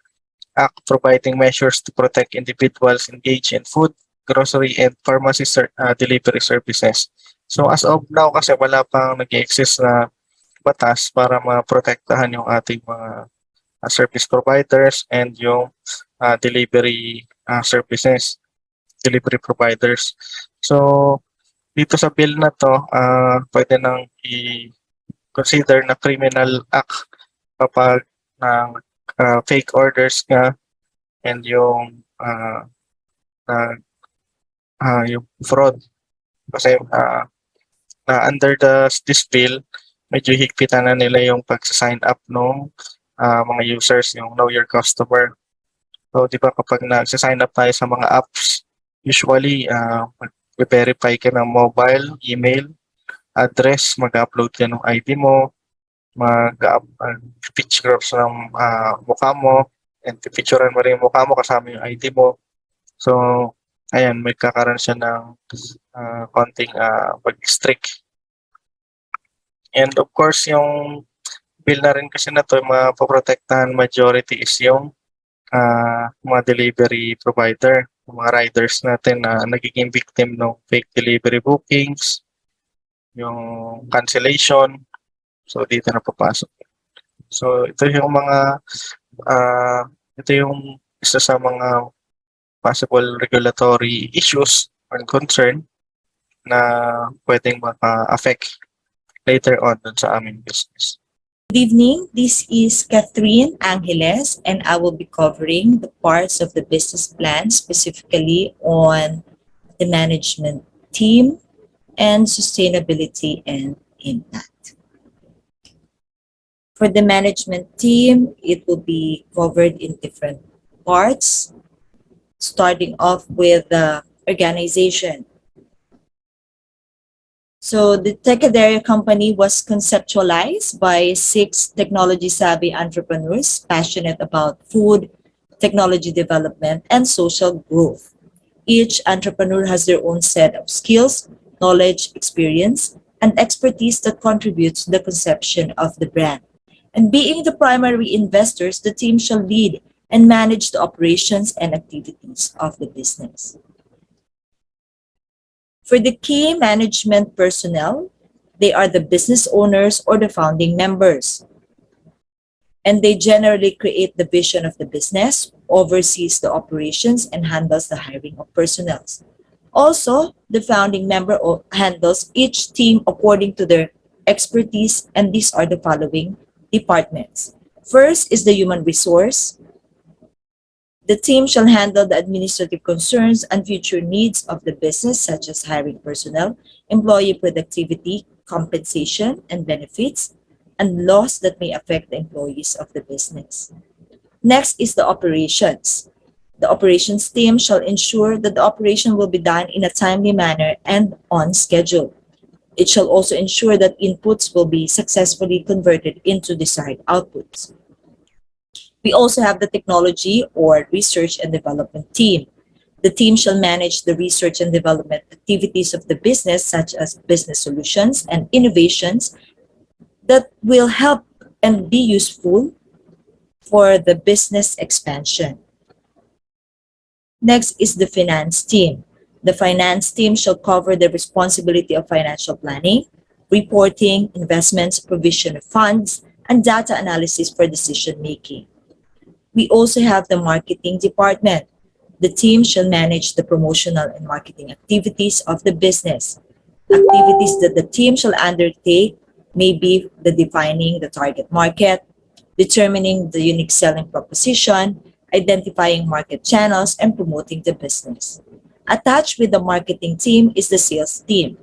Act providing measures to protect individuals engaged in food, grocery, and pharmacy delivery services. So as of now kasi wala pang nag-exist na batas para maprotektahan yung ating mga service providers and yung delivery services, delivery providers. So dito sa bill na to, pwede nang i-consider na criminal act kapag ng fake orders nga and uh, yung fraud. Kasi under this bill, medyo higpitan na nila yung pag-sign up ng mga users, yung know your customer. So, di ba kapag nag-sign up tayo sa mga apps, usually mag-verify ka ng mobile, email, address, mag-upload ka ng ID mo, mag-picture ng mukha mo, and picturean mo rin yung mukha mo kasama yung ID mo. So, ayan, may kakaroon siya ng konting pag-strict. And of course, yung bill na rin kasi na to, mapoprotektahan majority is yung mga delivery provider, mga riders natin na nagiging victim ng fake delivery bookings, yung cancellation. So, dito na papasok. So, ito yung ito yung isa sa mga possible regulatory issues and concern na pwedeng maka-affect later on dun sa aming business. Good evening, this is Catherine Angeles and I will be covering the parts of the business plan specifically on the management team and sustainability and impact. For the management team, it will be covered in different parts, starting off with the organization. So the TEKIDERIA company was conceptualized by 6 technology-savvy entrepreneurs passionate about food, technology development, and social growth. Each entrepreneur has their own set of skills, knowledge, experience, and expertise that contributes to the conception of the brand. And being the primary investors, the team shall lead and manage the operations and activities of the business. For the key management personnel, they are the business owners or the founding members. And they generally create the vision of the business, oversees the operations, and handles the hiring of personnel. Also, the founding member handles each team according to their expertise, and these are the following departments. First is the human resource. The team shall handle the administrative concerns and future needs of the business, such as hiring personnel, employee productivity, compensation and benefits, and laws that may affect the employees of the business. Next is the operations. The operations team shall ensure that the operation will be done in a timely manner and on schedule. It shall also ensure that inputs will be successfully converted into desired outputs. We also have the technology or research and development team. The team shall manage the research and development activities of the business, such as business solutions and innovations that will help and be useful for the business expansion. Next is the finance team. The finance team shall cover the responsibility of financial planning, reporting, investments, provision of funds, and data analysis for decision making. We also have the marketing department. The team shall manage the promotional and marketing activities of the business. Activities that the team shall undertake may be the defining the target market, determining the unique selling proposition, identifying market channels, and promoting the business. Attached with the marketing team is the sales team.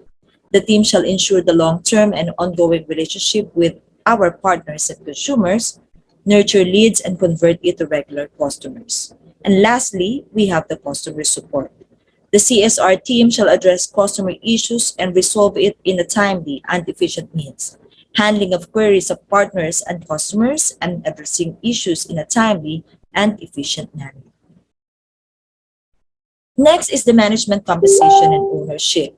The team shall ensure the long-term and ongoing relationship with our partners and consumers, nurture leads, and convert it to regular customers. And lastly, we have the customer support. The CSR team shall address customer issues and resolve it in a timely and efficient means. Handling of queries of partners and customers and addressing issues in a timely and efficient manner. Next is the management compensation and ownership.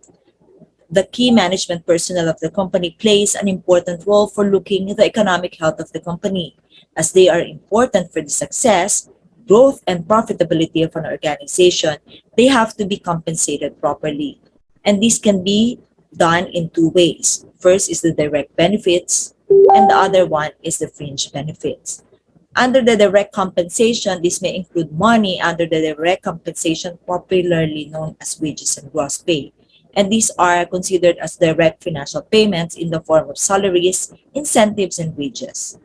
The key management personnel of the company plays an important role for looking at the economic health of the company, as they are important for the success, growth, and profitability of an organization. They have to be compensated properly. And this can be done in two ways. First is the direct benefits, and the other one is the fringe benefits. Under the direct compensation, this may include money under the direct compensation, popularly known as wages and gross pay. And these are considered as direct financial payments in the form of salaries, incentives, and wages.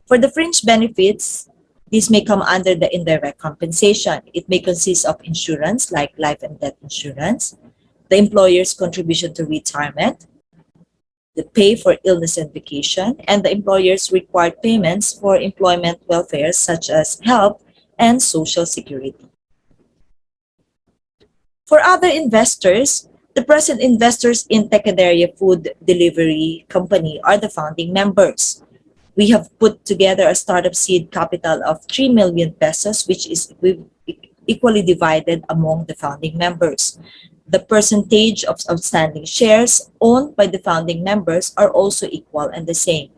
For the fringe benefits, this may come under the indirect compensation. It may consist of insurance like life and death insurance, the employer's contribution to retirement, the pay for illness and vacation, and the employer's required payments for employment welfare such as health and social security. For other investors, the present investors in TEKIDERIA Food Delivery Company are the founding members. We have put together a startup seed capital of 3 million pesos, which is equally divided among the founding members. The percentage of outstanding shares owned by the founding members are also equal and the same.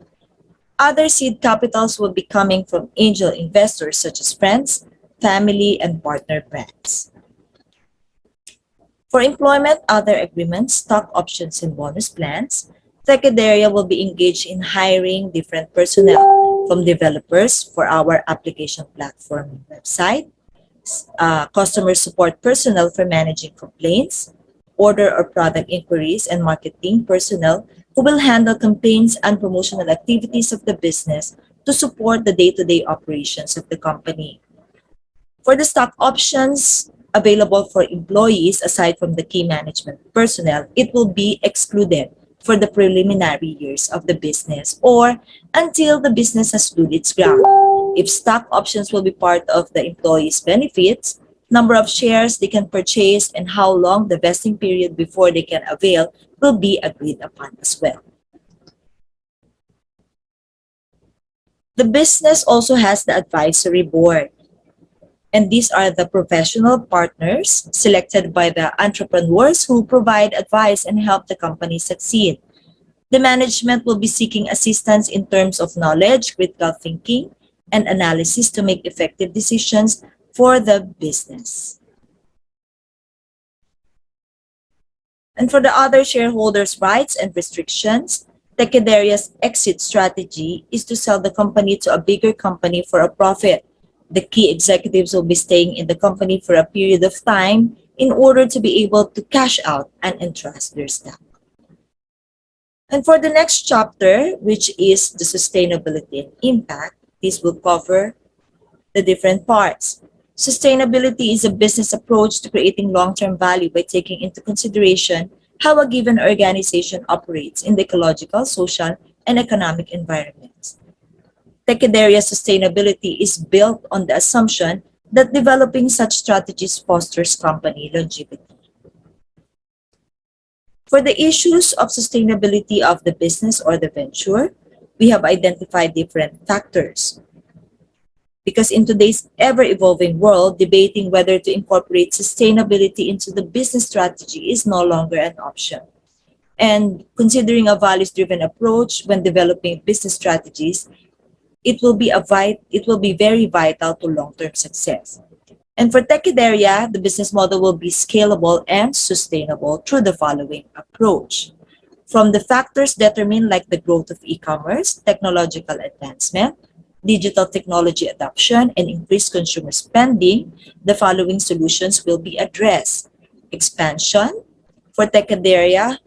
Other seed capitals will be coming from angel investors such as friends, family, and partner brands. For employment, other agreements, stock options, and bonus plans, TEKIDERIA will be engaged in hiring different personnel, from developers for our application platform website, customer support personnel for managing complaints, order or product inquiries, and marketing personnel who will handle campaigns and promotional activities of the business to support the day-to-day operations of the company. For the stock options available for employees aside from the key management personnel, it will be excluded for the preliminary years of the business or until the business has stood its ground. If stock options will be part of the employees' benefits, number of shares they can purchase, and how long the vesting period before they can avail will be agreed upon as well. The business also has the advisory board. And these are the professional partners selected by the entrepreneurs who provide advice and help the company succeed. The management will be seeking assistance in terms of knowledge, critical thinking, and analysis to make effective decisions for the business. And for the other shareholders' rights and restrictions, TEKIDERIA's exit strategy is to sell the company to a bigger company for a profit. The key executives will be staying in the company for a period of time in order to be able to cash out and entrust their stock. And for the next chapter, which is the sustainability and impact, this will cover the different parts. Sustainability is a business approach to creating long-term value by taking into consideration how a given organization operates in the ecological, social, and economic environments. TEKIDERIA sustainability is built on the assumption that developing such strategies fosters company longevity. For the issues of sustainability of the business or the venture, we have identified different factors. Because in today's ever-evolving world, debating whether to incorporate sustainability into the business strategy is no longer an option. And considering a values-driven approach when developing business strategies, it will be very vital to long-term success. And for TEKIDERIA, the business model will be scalable and sustainable through the following approach. From the factors determined like the growth of e-commerce, technological advancement, digital technology adoption, and increased consumer spending, the following solutions will be addressed. Expansion. For TEKIDERIA,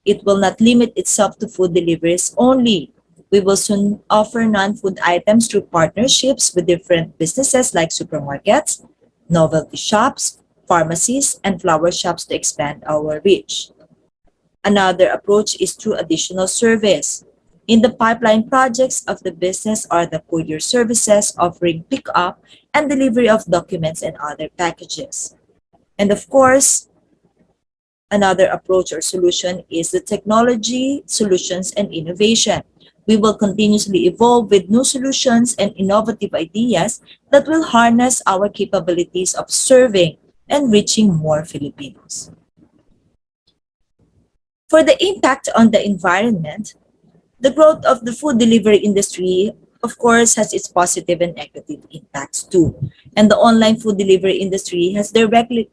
it will not limit itself to food deliveries only. We will soon offer non-food items through partnerships with different businesses like supermarkets, novelty shops, pharmacies, and flower shops to expand our reach. Another approach is through additional service. In the pipeline projects of the business are the courier services offering pick-up and delivery of documents and other packages. And of course, another approach or solution is the technology, solutions, and innovation. We will continuously evolve with new solutions and innovative ideas that will harness our capabilities of serving and reaching more Filipinos. For the impact on the environment, the growth of the food delivery industry, of course, has its positive and negative impacts too. And the online food delivery industry has directly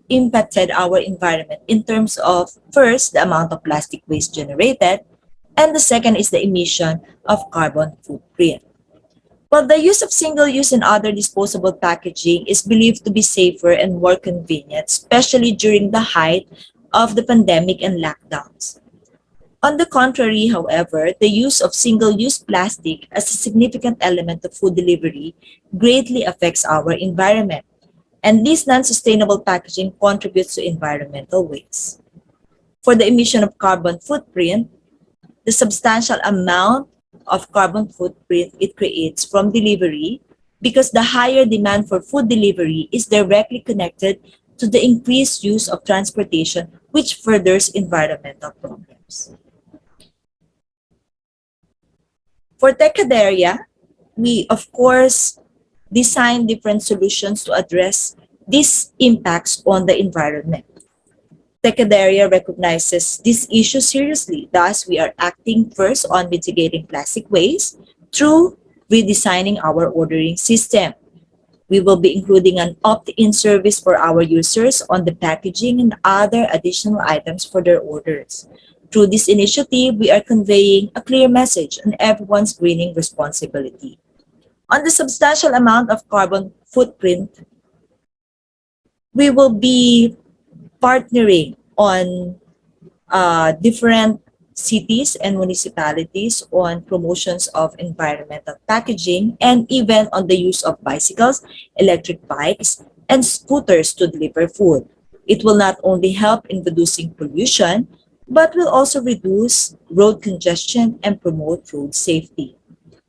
impacted our environment in terms of, first, the amount of plastic waste generated, and the second is the emission of carbon footprint. While the use of single-use and other disposable packaging is believed to be safer and more convenient, especially during the height of the pandemic and lockdowns. On the contrary, however, the use of single-use plastic as a significant element of food delivery greatly affects our environment, and this non-sustainable packaging contributes to environmental waste. For the emission of carbon footprint, the substantial amount of carbon footprint it creates from delivery, because the higher demand for food delivery is directly connected to the increased use of transportation, which furthers environmental problems. For TEKIDERIA, we of course design different solutions to address these impacts on the environment. TEKIDERIA recognizes this issue seriously. Thus, we are acting first on mitigating plastic waste through redesigning our ordering system. We will be including an opt-in service for our users on the packaging and other additional items for their orders. Through this initiative, we are conveying a clear message on everyone's greening responsibility. On the substantial amount of carbon footprint, we will be partnering on different cities and municipalities on promotions of environmental packaging and even on the use of bicycles, electric bikes, and scooters to deliver food. It will not only help in reducing pollution, but will also reduce road congestion and promote road safety.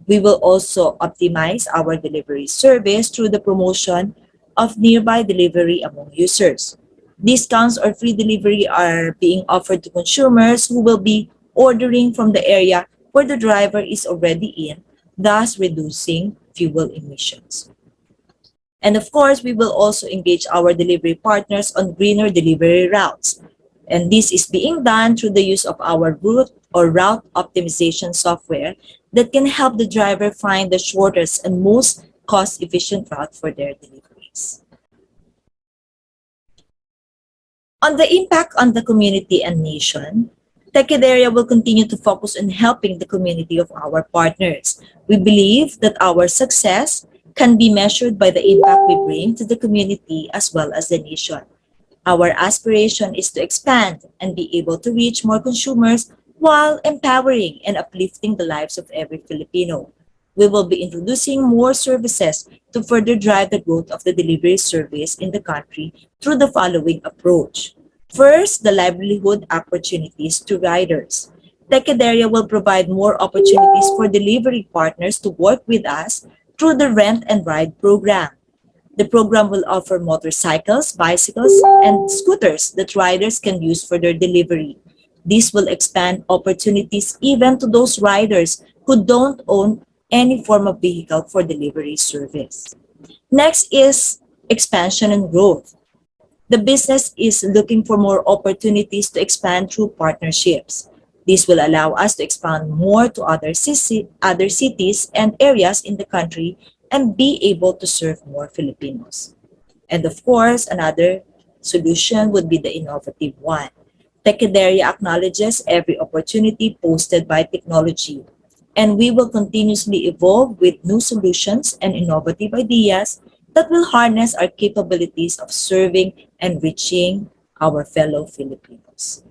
We will also optimize our delivery service through the promotion of nearby delivery among users. Discounts or free delivery are being offered to consumers who will be ordering from the area where the driver is already in, thus reducing fuel emissions. And of course, we will also engage our delivery partners on greener delivery routes. And this is being done through the use of our route or route optimization software that can help the driver find the shortest and most cost-efficient route for their deliveries. On the impact on the community and nation, TEKIDERIA will continue to focus on helping the community of our partners. We believe that our success can be measured by the impact we bring to the community as well as the nation. Our aspiration is to expand and be able to reach more consumers while empowering and uplifting the lives of every Filipino. We will be introducing more services to further drive the growth of the delivery service in the country through the following approach. First, the livelihood opportunities to riders. TEKIDERIA will provide more opportunities for delivery partners to work with us through the Rent and Ride program. The program will offer motorcycles, bicycles, and scooters that riders can use for their delivery. This will expand opportunities even to those riders who don't own any form of vehicle for delivery service. Next is expansion and growth. The business is looking for more opportunities to expand through partnerships. This will allow us to expand more to other cities and areas in the country and be able to serve more Filipinos. And of course, another solution would be the innovative one. TEKIDERIA acknowledges every opportunity posted by technology, and we will continuously evolve with new solutions and innovative ideas that will harness our capabilities of serving and reaching our fellow Filipinos.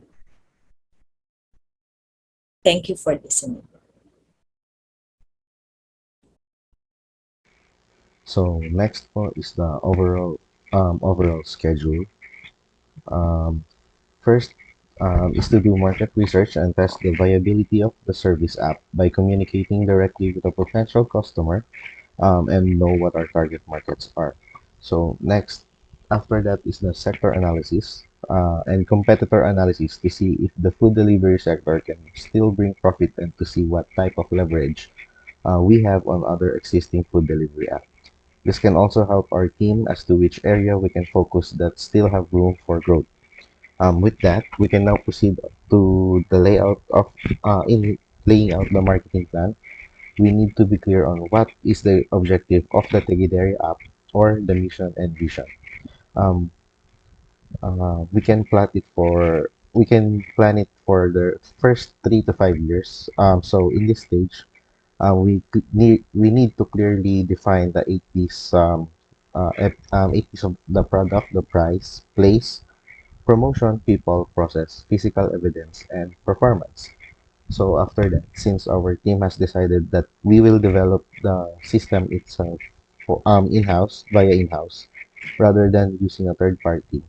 Thank you for listening. So next po is the overall schedule. Um, First is to do market research and test the viability of the service app by communicating directly with a potential customer and know what our target markets are. So next, after that is the sector analysis and competitor analysis to see if the food delivery sector can still bring profit and to see what type of leverage we have on other existing food delivery apps. This can also help our team as to which area we can focus that still have room for growth. With that, we can now proceed to the layout of in laying out the marketing plan. We need to be clear on what is the objective of the TEKIDERIA app or the mission and vision. Um, we can plan it for the first 3 to 5 years. So in this stage, we need to clearly define the 80s 80s of the product, the price, place, promotion, people, process, physical evidence, and performance. So after that, since our team has decided that we will develop the system itself for, in-house via in-house rather than using a third party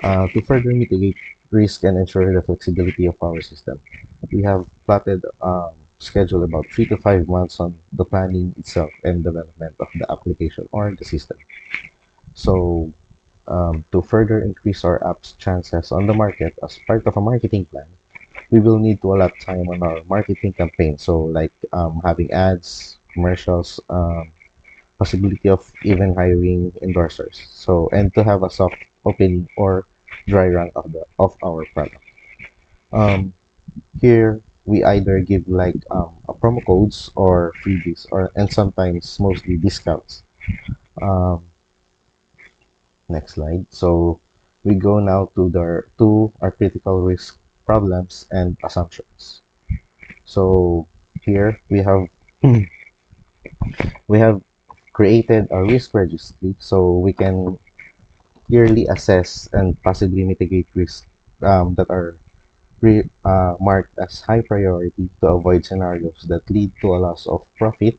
to further mitigate risk and ensure the flexibility of our system. We have plotted schedule about 3 to 5 months on the planning itself and development of the application or the system. So to further increase our app's chances on the market as part of a marketing plan, we will need to allot time on our marketing campaign. So like having ads, commercials, possibility of even hiring endorsers. So and to have a soft opening or dry run of our product. Um, Here we either give like a promo codes or freebies or and sometimes mostly discounts. Um, Next slide. So we go now to our critical risk problems and assumptions. So here we have created a risk registry so we can clearly assess and possibly mitigate risks that are marked as high priority to avoid scenarios that lead to a loss of profit,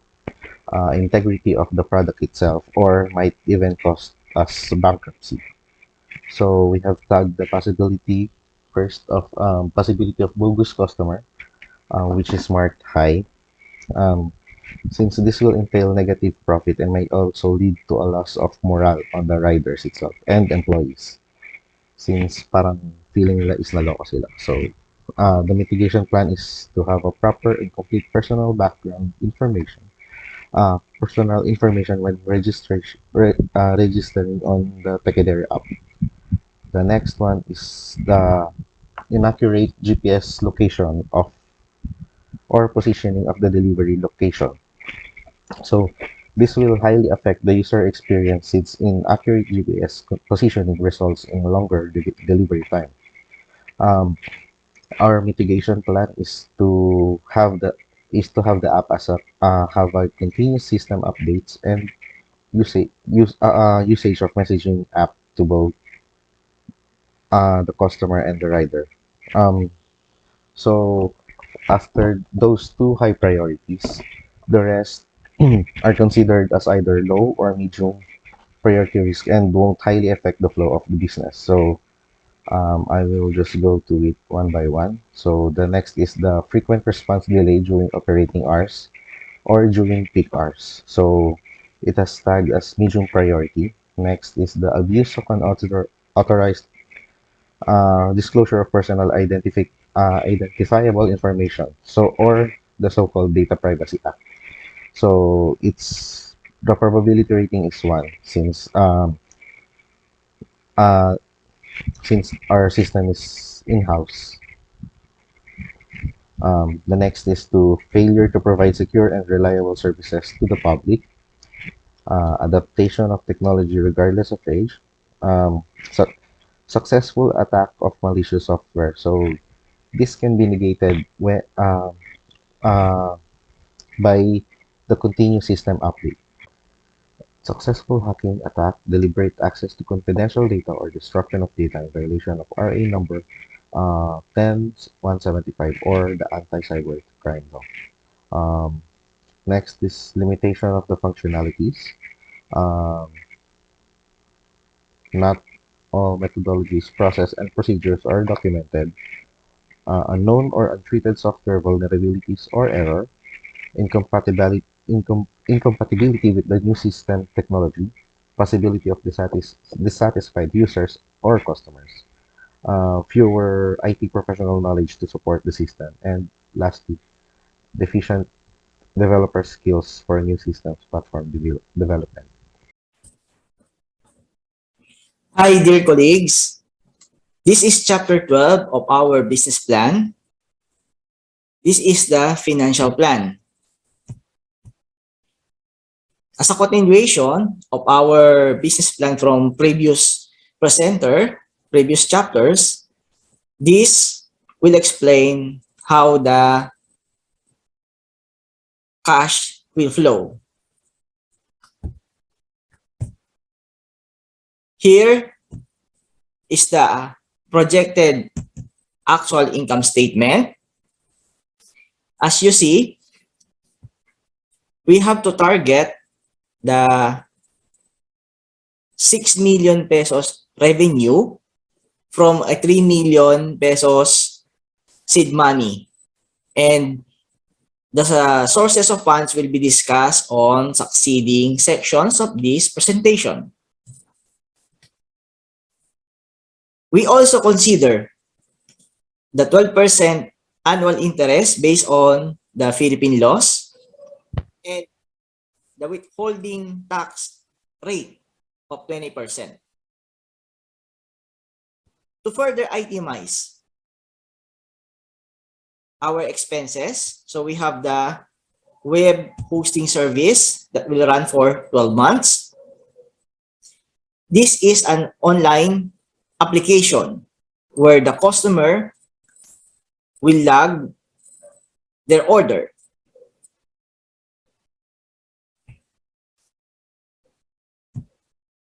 integrity of the product itself, or might even cost us bankruptcy. So we have tagged the possibility first of possibility of bogus customer, which is marked high. Um, since this will entail negative profit and may also lead to a loss of morale on the riders itself and employees. Since parang feeling nila is naloko sila. So, the mitigation plan is to have a proper and complete personal information when registering on the Tekideri app. The next one is the inaccurate GPS location of or positioning of the delivery location. So this will highly affect the user experience since inaccurate GPS positioning results in longer delivery time. Um, our mitigation plan is to have the app as a have a continuous system updates and usage of messaging app to both the customer and the rider. Um, so after those two high priorities, the rest are considered as either low or medium priority risk and won't highly affect the flow of the business. So I will just go to it one by one. So the next is the frequent response delay during operating hours or during peak hours. So it has tagged as medium priority. Next is the abuse of unauthorized disclosure of personal identifiable information. So or the so-called Data Privacy Act. So it's the probability rating is one uh, since our system is in-house. The next is to failure to provide secure and reliable services to the public, adaptation of technology regardless of age, um, su- successful attack of malicious software. So this can be negated uh, by the continuous system update. Successful hacking attack, deliberate access to confidential data, or destruction of data in violation of RA number 10175 or the anti-cyber crime law. Um, Next is limitation of the functionalities. Um, Not all methodologies, process, and procedures are documented. Unknown or untreated software vulnerabilities or error, incompatibility with the new system technology, possibility of dissatisfied users or customers, fewer IT professional knowledge to support the system, and lastly, deficient developer skills for new systems platform development. Hi, dear colleagues. This is Chapter 12 of our business plan. This is the financial plan. As a continuation of our business plan from previous previous chapters, this will explain how the cash will flow. Here is the projected actual income statement. As you see, we have to target the 6 million pesos revenue from a 3 million pesos seed money. And the sources of funds will be discussed on succeeding sections of this presentation. We also consider the 12% annual interest based on the Philippine laws and the withholding tax rate of 20%. To further itemize our expenses, so we have the web hosting service that will run for 12 months. This is an online application where the customer will log their order.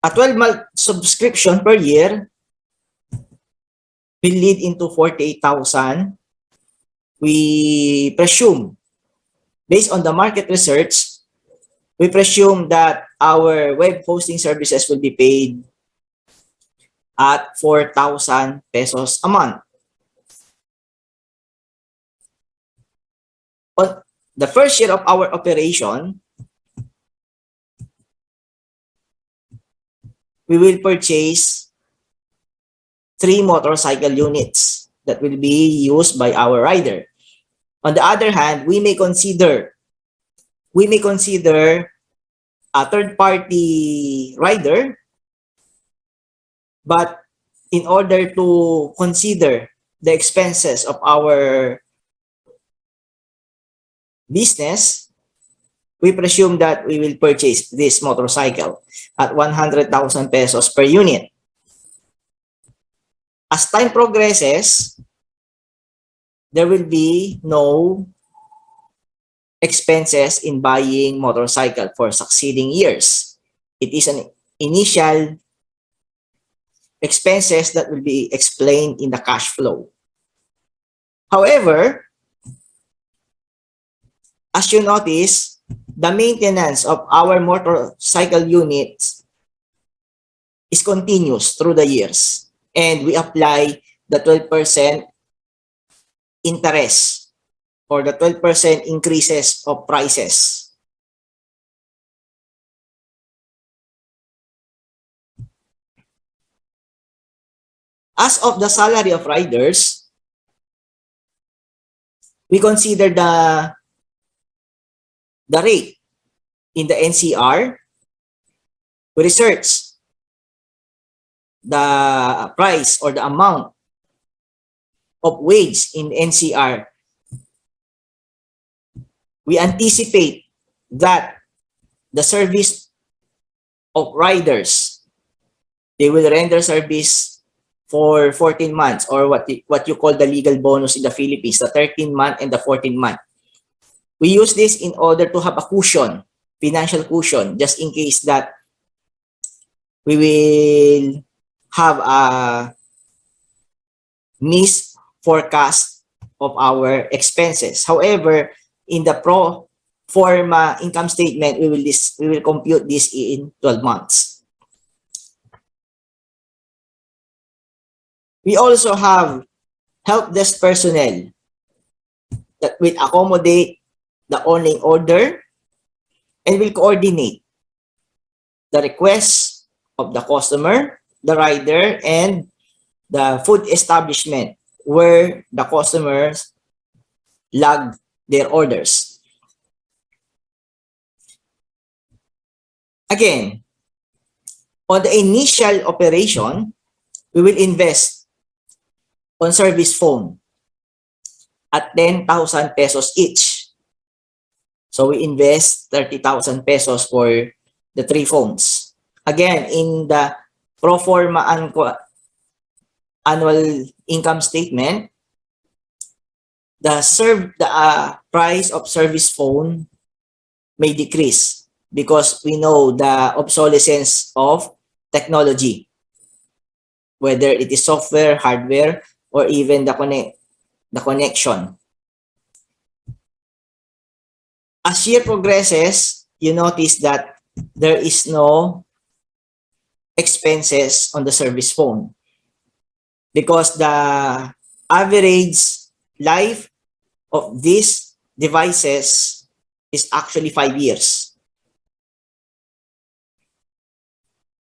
A 12-month subscription per year will lead into 48,000. We presume, based on the market research, we presume that our web hosting services will be paid at 4,000 pesos a month. On the first year of our operation, we will purchase 3 motorcycle units that will be used by our rider. On the other hand, we may consider a third-party rider, but in order to consider the expenses of our business, we presume that we will purchase this motorcycle at 100,000 pesos per unit. As time progresses, there will be no expenses in buying motorcycle for succeeding years. It is an initial expenses that will be explained in the cash flow. However, as you notice, the maintenance of our motorcycle units is continuous through the years, and we apply the 12% interest or the 12% increases of prices. As of the salary of riders, we consider the rate in the NCR. We research the price or the amount of wage in NCR. We anticipate that the service of riders, they will render service for 14 months or what you call the legal bonus in the Philippines, the 13-month and the 14-month. We use this in order to have a cushion, financial cushion, just in case that we will have a miss forecast of our expenses. However, in the pro forma income statement, we will compute this in 12 months. We also have help desk personnel that will accommodate the online order and will coordinate the requests of the customer, the rider, and the food establishment where the customers log their orders. Again, On the initial operation, we will invest on service phone at 10,000 pesos each. So we invest 30,000 pesos for the 3 phones. Again, in the pro forma annual income statement, the price of service phone may decrease because we know the obsolescence of technology, whether it is software, hardware, or even the connection. As year progresses, you notice that there is no expenses on the service phone because the average life of these devices is actually 5 years.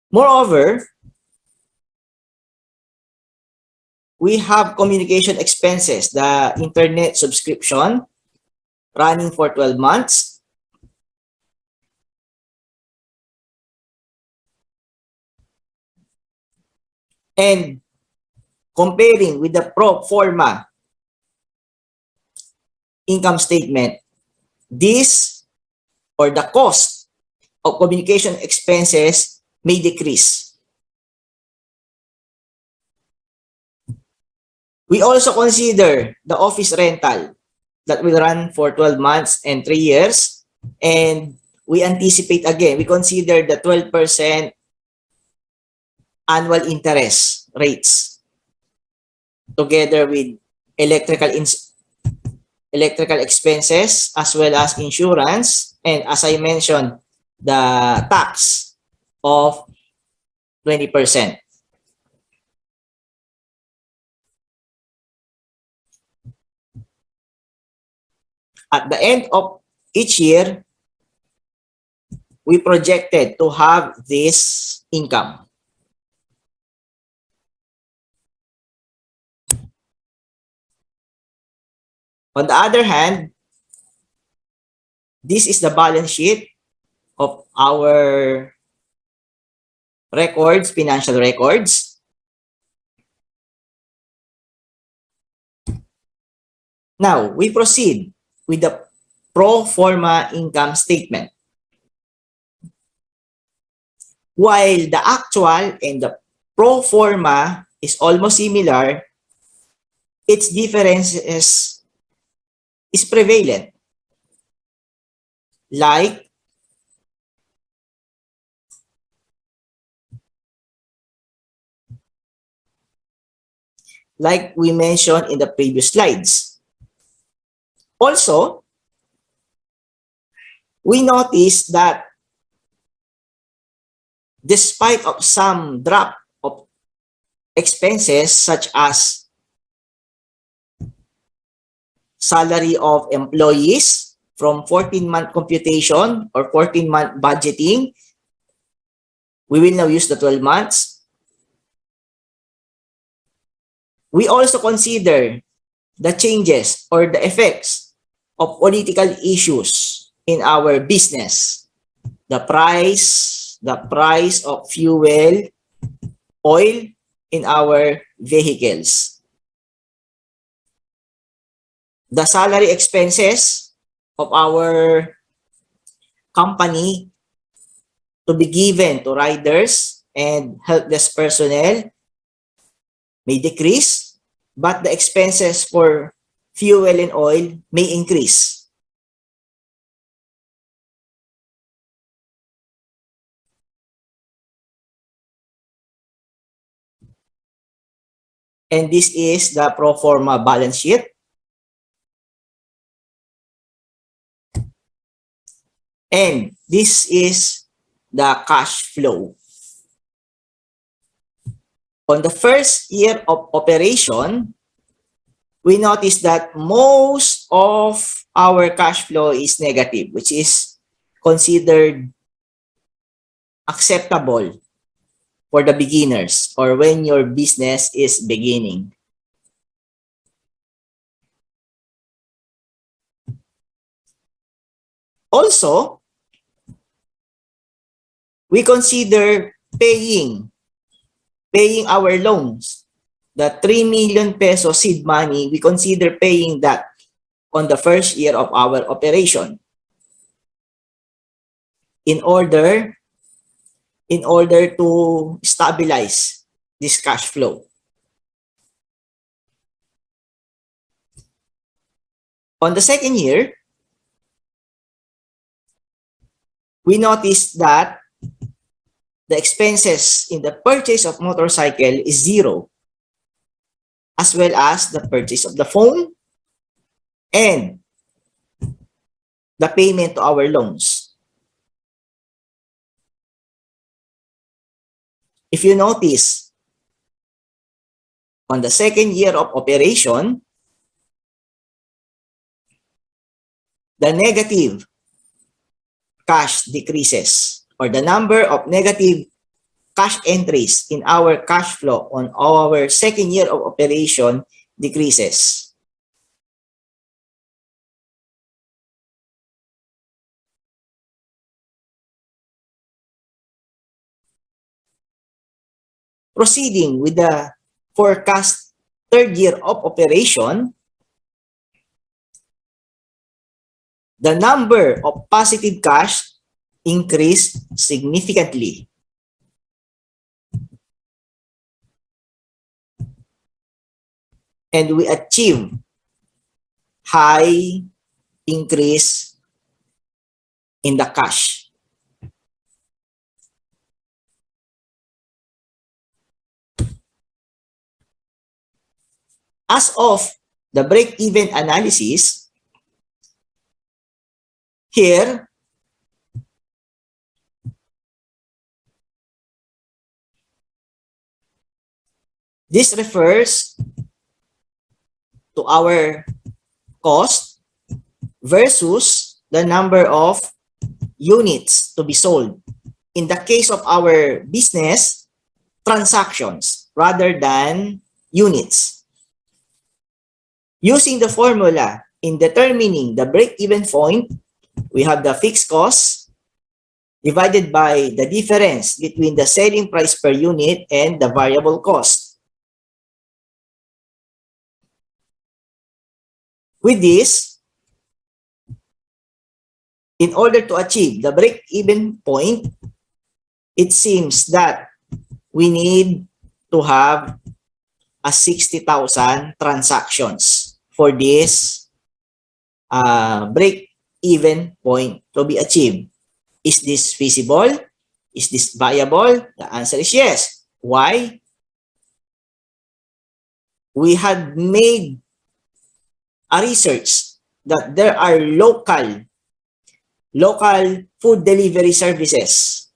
Moreover, we have communication expenses, the internet subscription running for 12 months. And comparing with the pro forma income statement, this or the cost of communication expenses may decrease. We also consider the office rental that will run for 12 months and 3 years. And we anticipate again, we consider the 12% annual interest rates together with electrical expenses as well as insurance, and as I mentioned, the tax of 20%. At the end of each year, we projected to have this income. On the other hand, this is the balance sheet of our records, financial records. Now, we proceed with the pro forma income statement. While the actual and the pro forma is almost similar, its difference is prevalent. Like we mentioned in the previous slides. Also, we noticed that despite of some drop of expenses such as salary of employees from 14-month computation or 14-month budgeting, we will now use the 12 months. We also consider the changes or the effects of political issues in our business. The price of fuel, oil in our vehicles. The salary expenses of our company to be given to riders and help desk personnel may decrease, but the expenses for fuel and oil may increase. And this is the pro forma balance sheet. And this is the cash flow. On the first year of operation, we notice that most of our cash flow is negative, which is considered acceptable for the beginners or when your business is beginning. Also, we consider paying our loans, the 3 million peso seed money, we consider paying that on the first year of our operation in order to stabilize this cash flow. On the second year, we noticed that the expenses in the purchase of motorcycle is zero, as well as the purchase of the phone and the payment to our loans. If you notice, on the second year of operation, the negative cash decreases, or the number of negative cash entries in our cash flow on our second year of operation decreases. Proceeding with the forecast third year of operation, the number of positive cash increased significantly. And we achieve high increase in the cash. As of the break-even analysis, here, this refers to our cost versus the number of units to be sold. In the case of our business, transactions rather than units. Using the formula in determining the break-even point, we have the fixed cost divided by the difference between the selling price per unit and the variable cost. With this, in order to achieve the break-even point, it seems that we need to have a 60,000 transactions for this break-even point to be achieved. Is this feasible? Is this viable? The answer is yes. Why? We had made a research that there are local food delivery services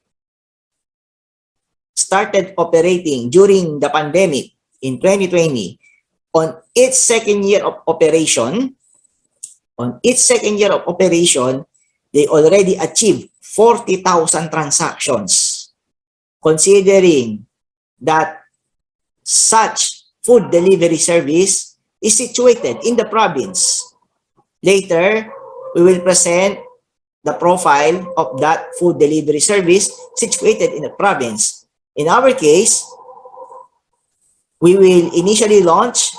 started operating during the pandemic in 2020. On its second year of operation, they already achieved 40,000 transactions. Considering that such food delivery service is situated in the province. Later, we will present the profile of that food delivery service situated in the province. In our case, we will initially launch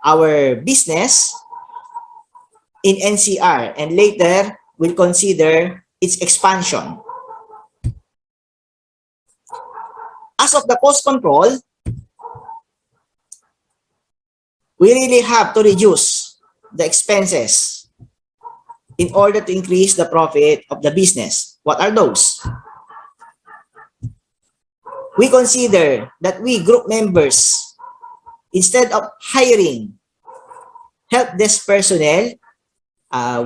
our business in NCR and later we'll consider its expansion. As of the cost control, we really have to reduce the expenses in order to increase the profit of the business. What are those? We consider that we group members, instead of hiring help desk personnel,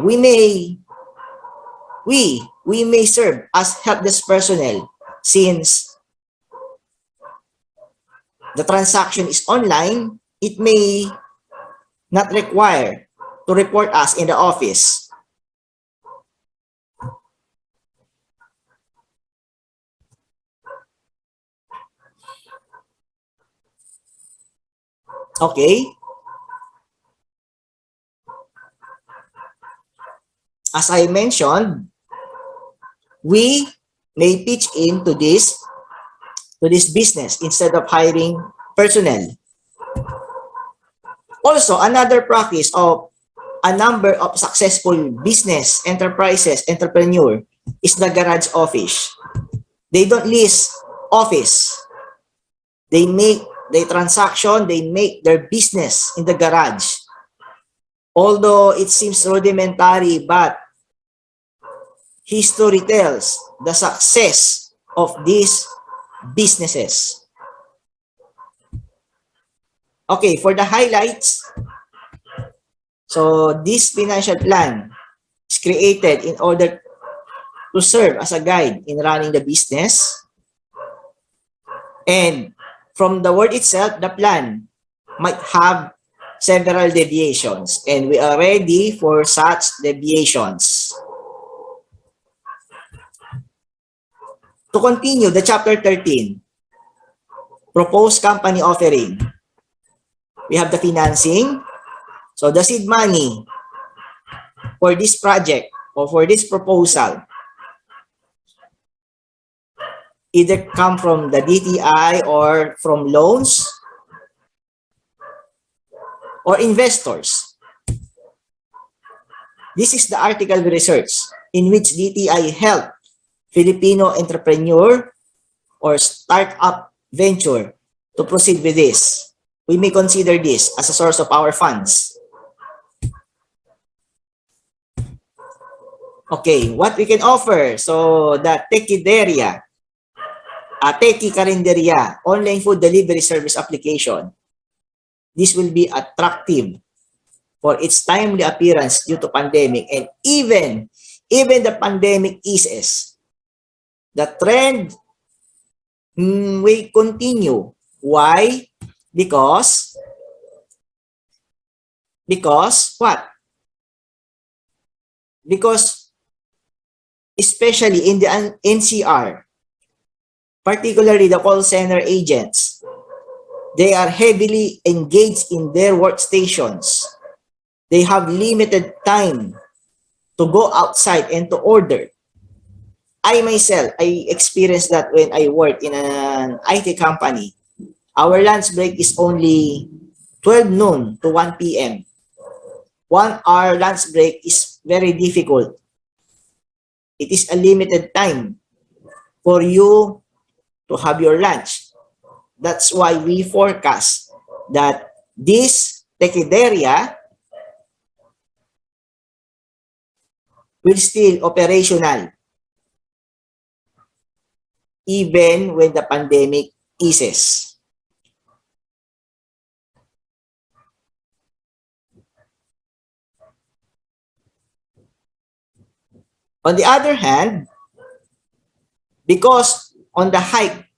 we may serve as help desk personnel since the transaction is online. It may not require to report us in the office. Okay. As I mentioned, we may pitch into this to this business instead of hiring personnel. Also, another practice of a number of successful business enterprises, entrepreneur, is the garage office. They don't lease office. They make their transaction, they make their business in the garage. Although it seems rudimentary, but history tells the success of these businesses. Okay, for the highlights, so this financial plan is created in order to serve as a guide in running the business. And from the word itself, the plan might have several deviations, and we are ready for such deviations. To continue, the chapter 13, proposed company offering. We have the financing. So the seed money for this project or for this proposal either come from the DTI or from loans or investors. This is the article we researched in which DTI helped Filipino entrepreneur or startup venture to proceed with this. We may consider this as a source of our funds. Okay, what we can offer. So the TEKIDERIA, TEKIDERIA, online food delivery service application. This will be attractive for its timely appearance due to pandemic, and even the pandemic eases, the trend will continue. Why? Because what? Because especially in the NCR, particularly the call center agents, they are heavily engaged in their workstations. They have limited time to go outside and to order. I myself, I experienced that when I worked in an IT company. Our lunch break is only 12 noon to 1 p.m. 1 hour lunch break is very difficult. It is a limited time for you to have your lunch. That's why we forecast that this TEKIDERIA will still operational even when the pandemic eases. On the other hand, because on the height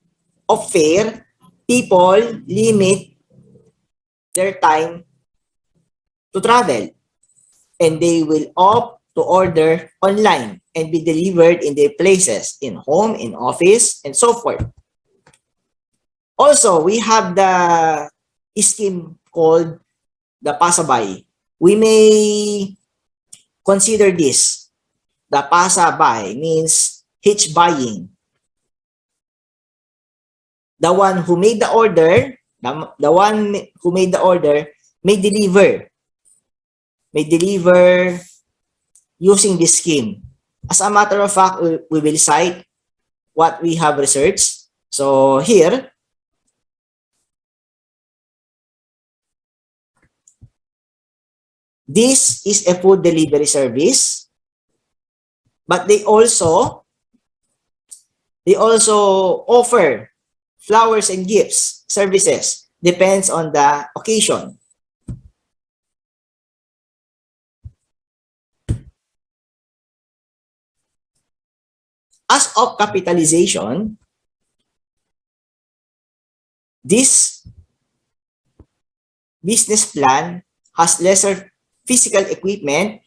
of fare, people limit their time to travel, and they will opt to order online and be delivered in their places, in home, in office, and so forth. Also, we have the scheme called the pasabay. We may consider this. The pasabay means hitch buying. The one who made the order, may deliver using this scheme. As a matter of fact, we will cite what we have researched. So here, this is a food delivery service, but they also offer flowers and gifts services, depends on the occasion. As of capitalization, this business plan has lesser physical equipment,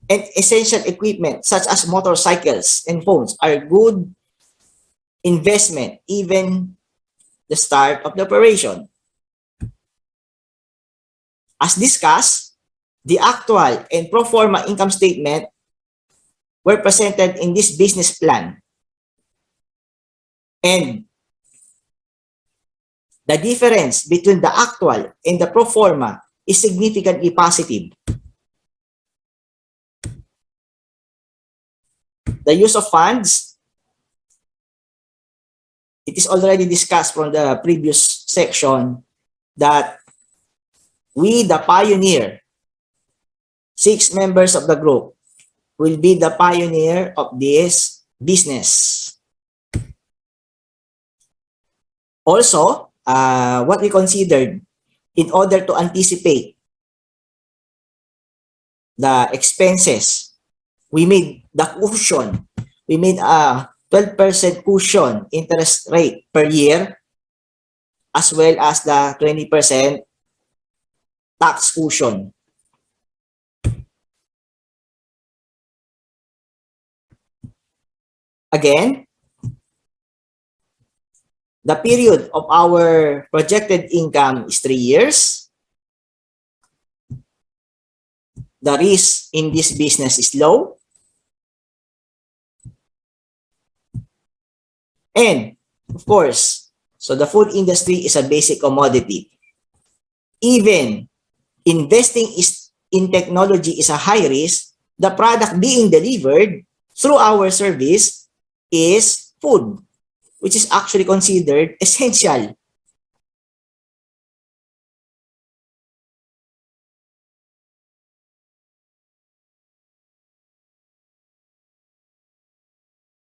and essential equipment such as motorcycles and phones are good investment, even the start of the operation. As discussed, the actual and pro forma income statement were presented in this business plan. And the difference between the actual and the pro forma is significantly positive. The use of funds, it is already discussed from the previous section that we, the pioneer, 6 members of the group, will be the pioneer of this business. Also, what we considered in order to anticipate the expenses, we made the cushion. We made a 12% cushion interest rate per year, as well as the 20% tax cushion. Again, the period of our projected income is 3 years. The risk in this business is low. And, of course, so the food industry is a basic commodity. Even investing in technology is a high risk. The product being delivered through our service is food, which is actually considered essential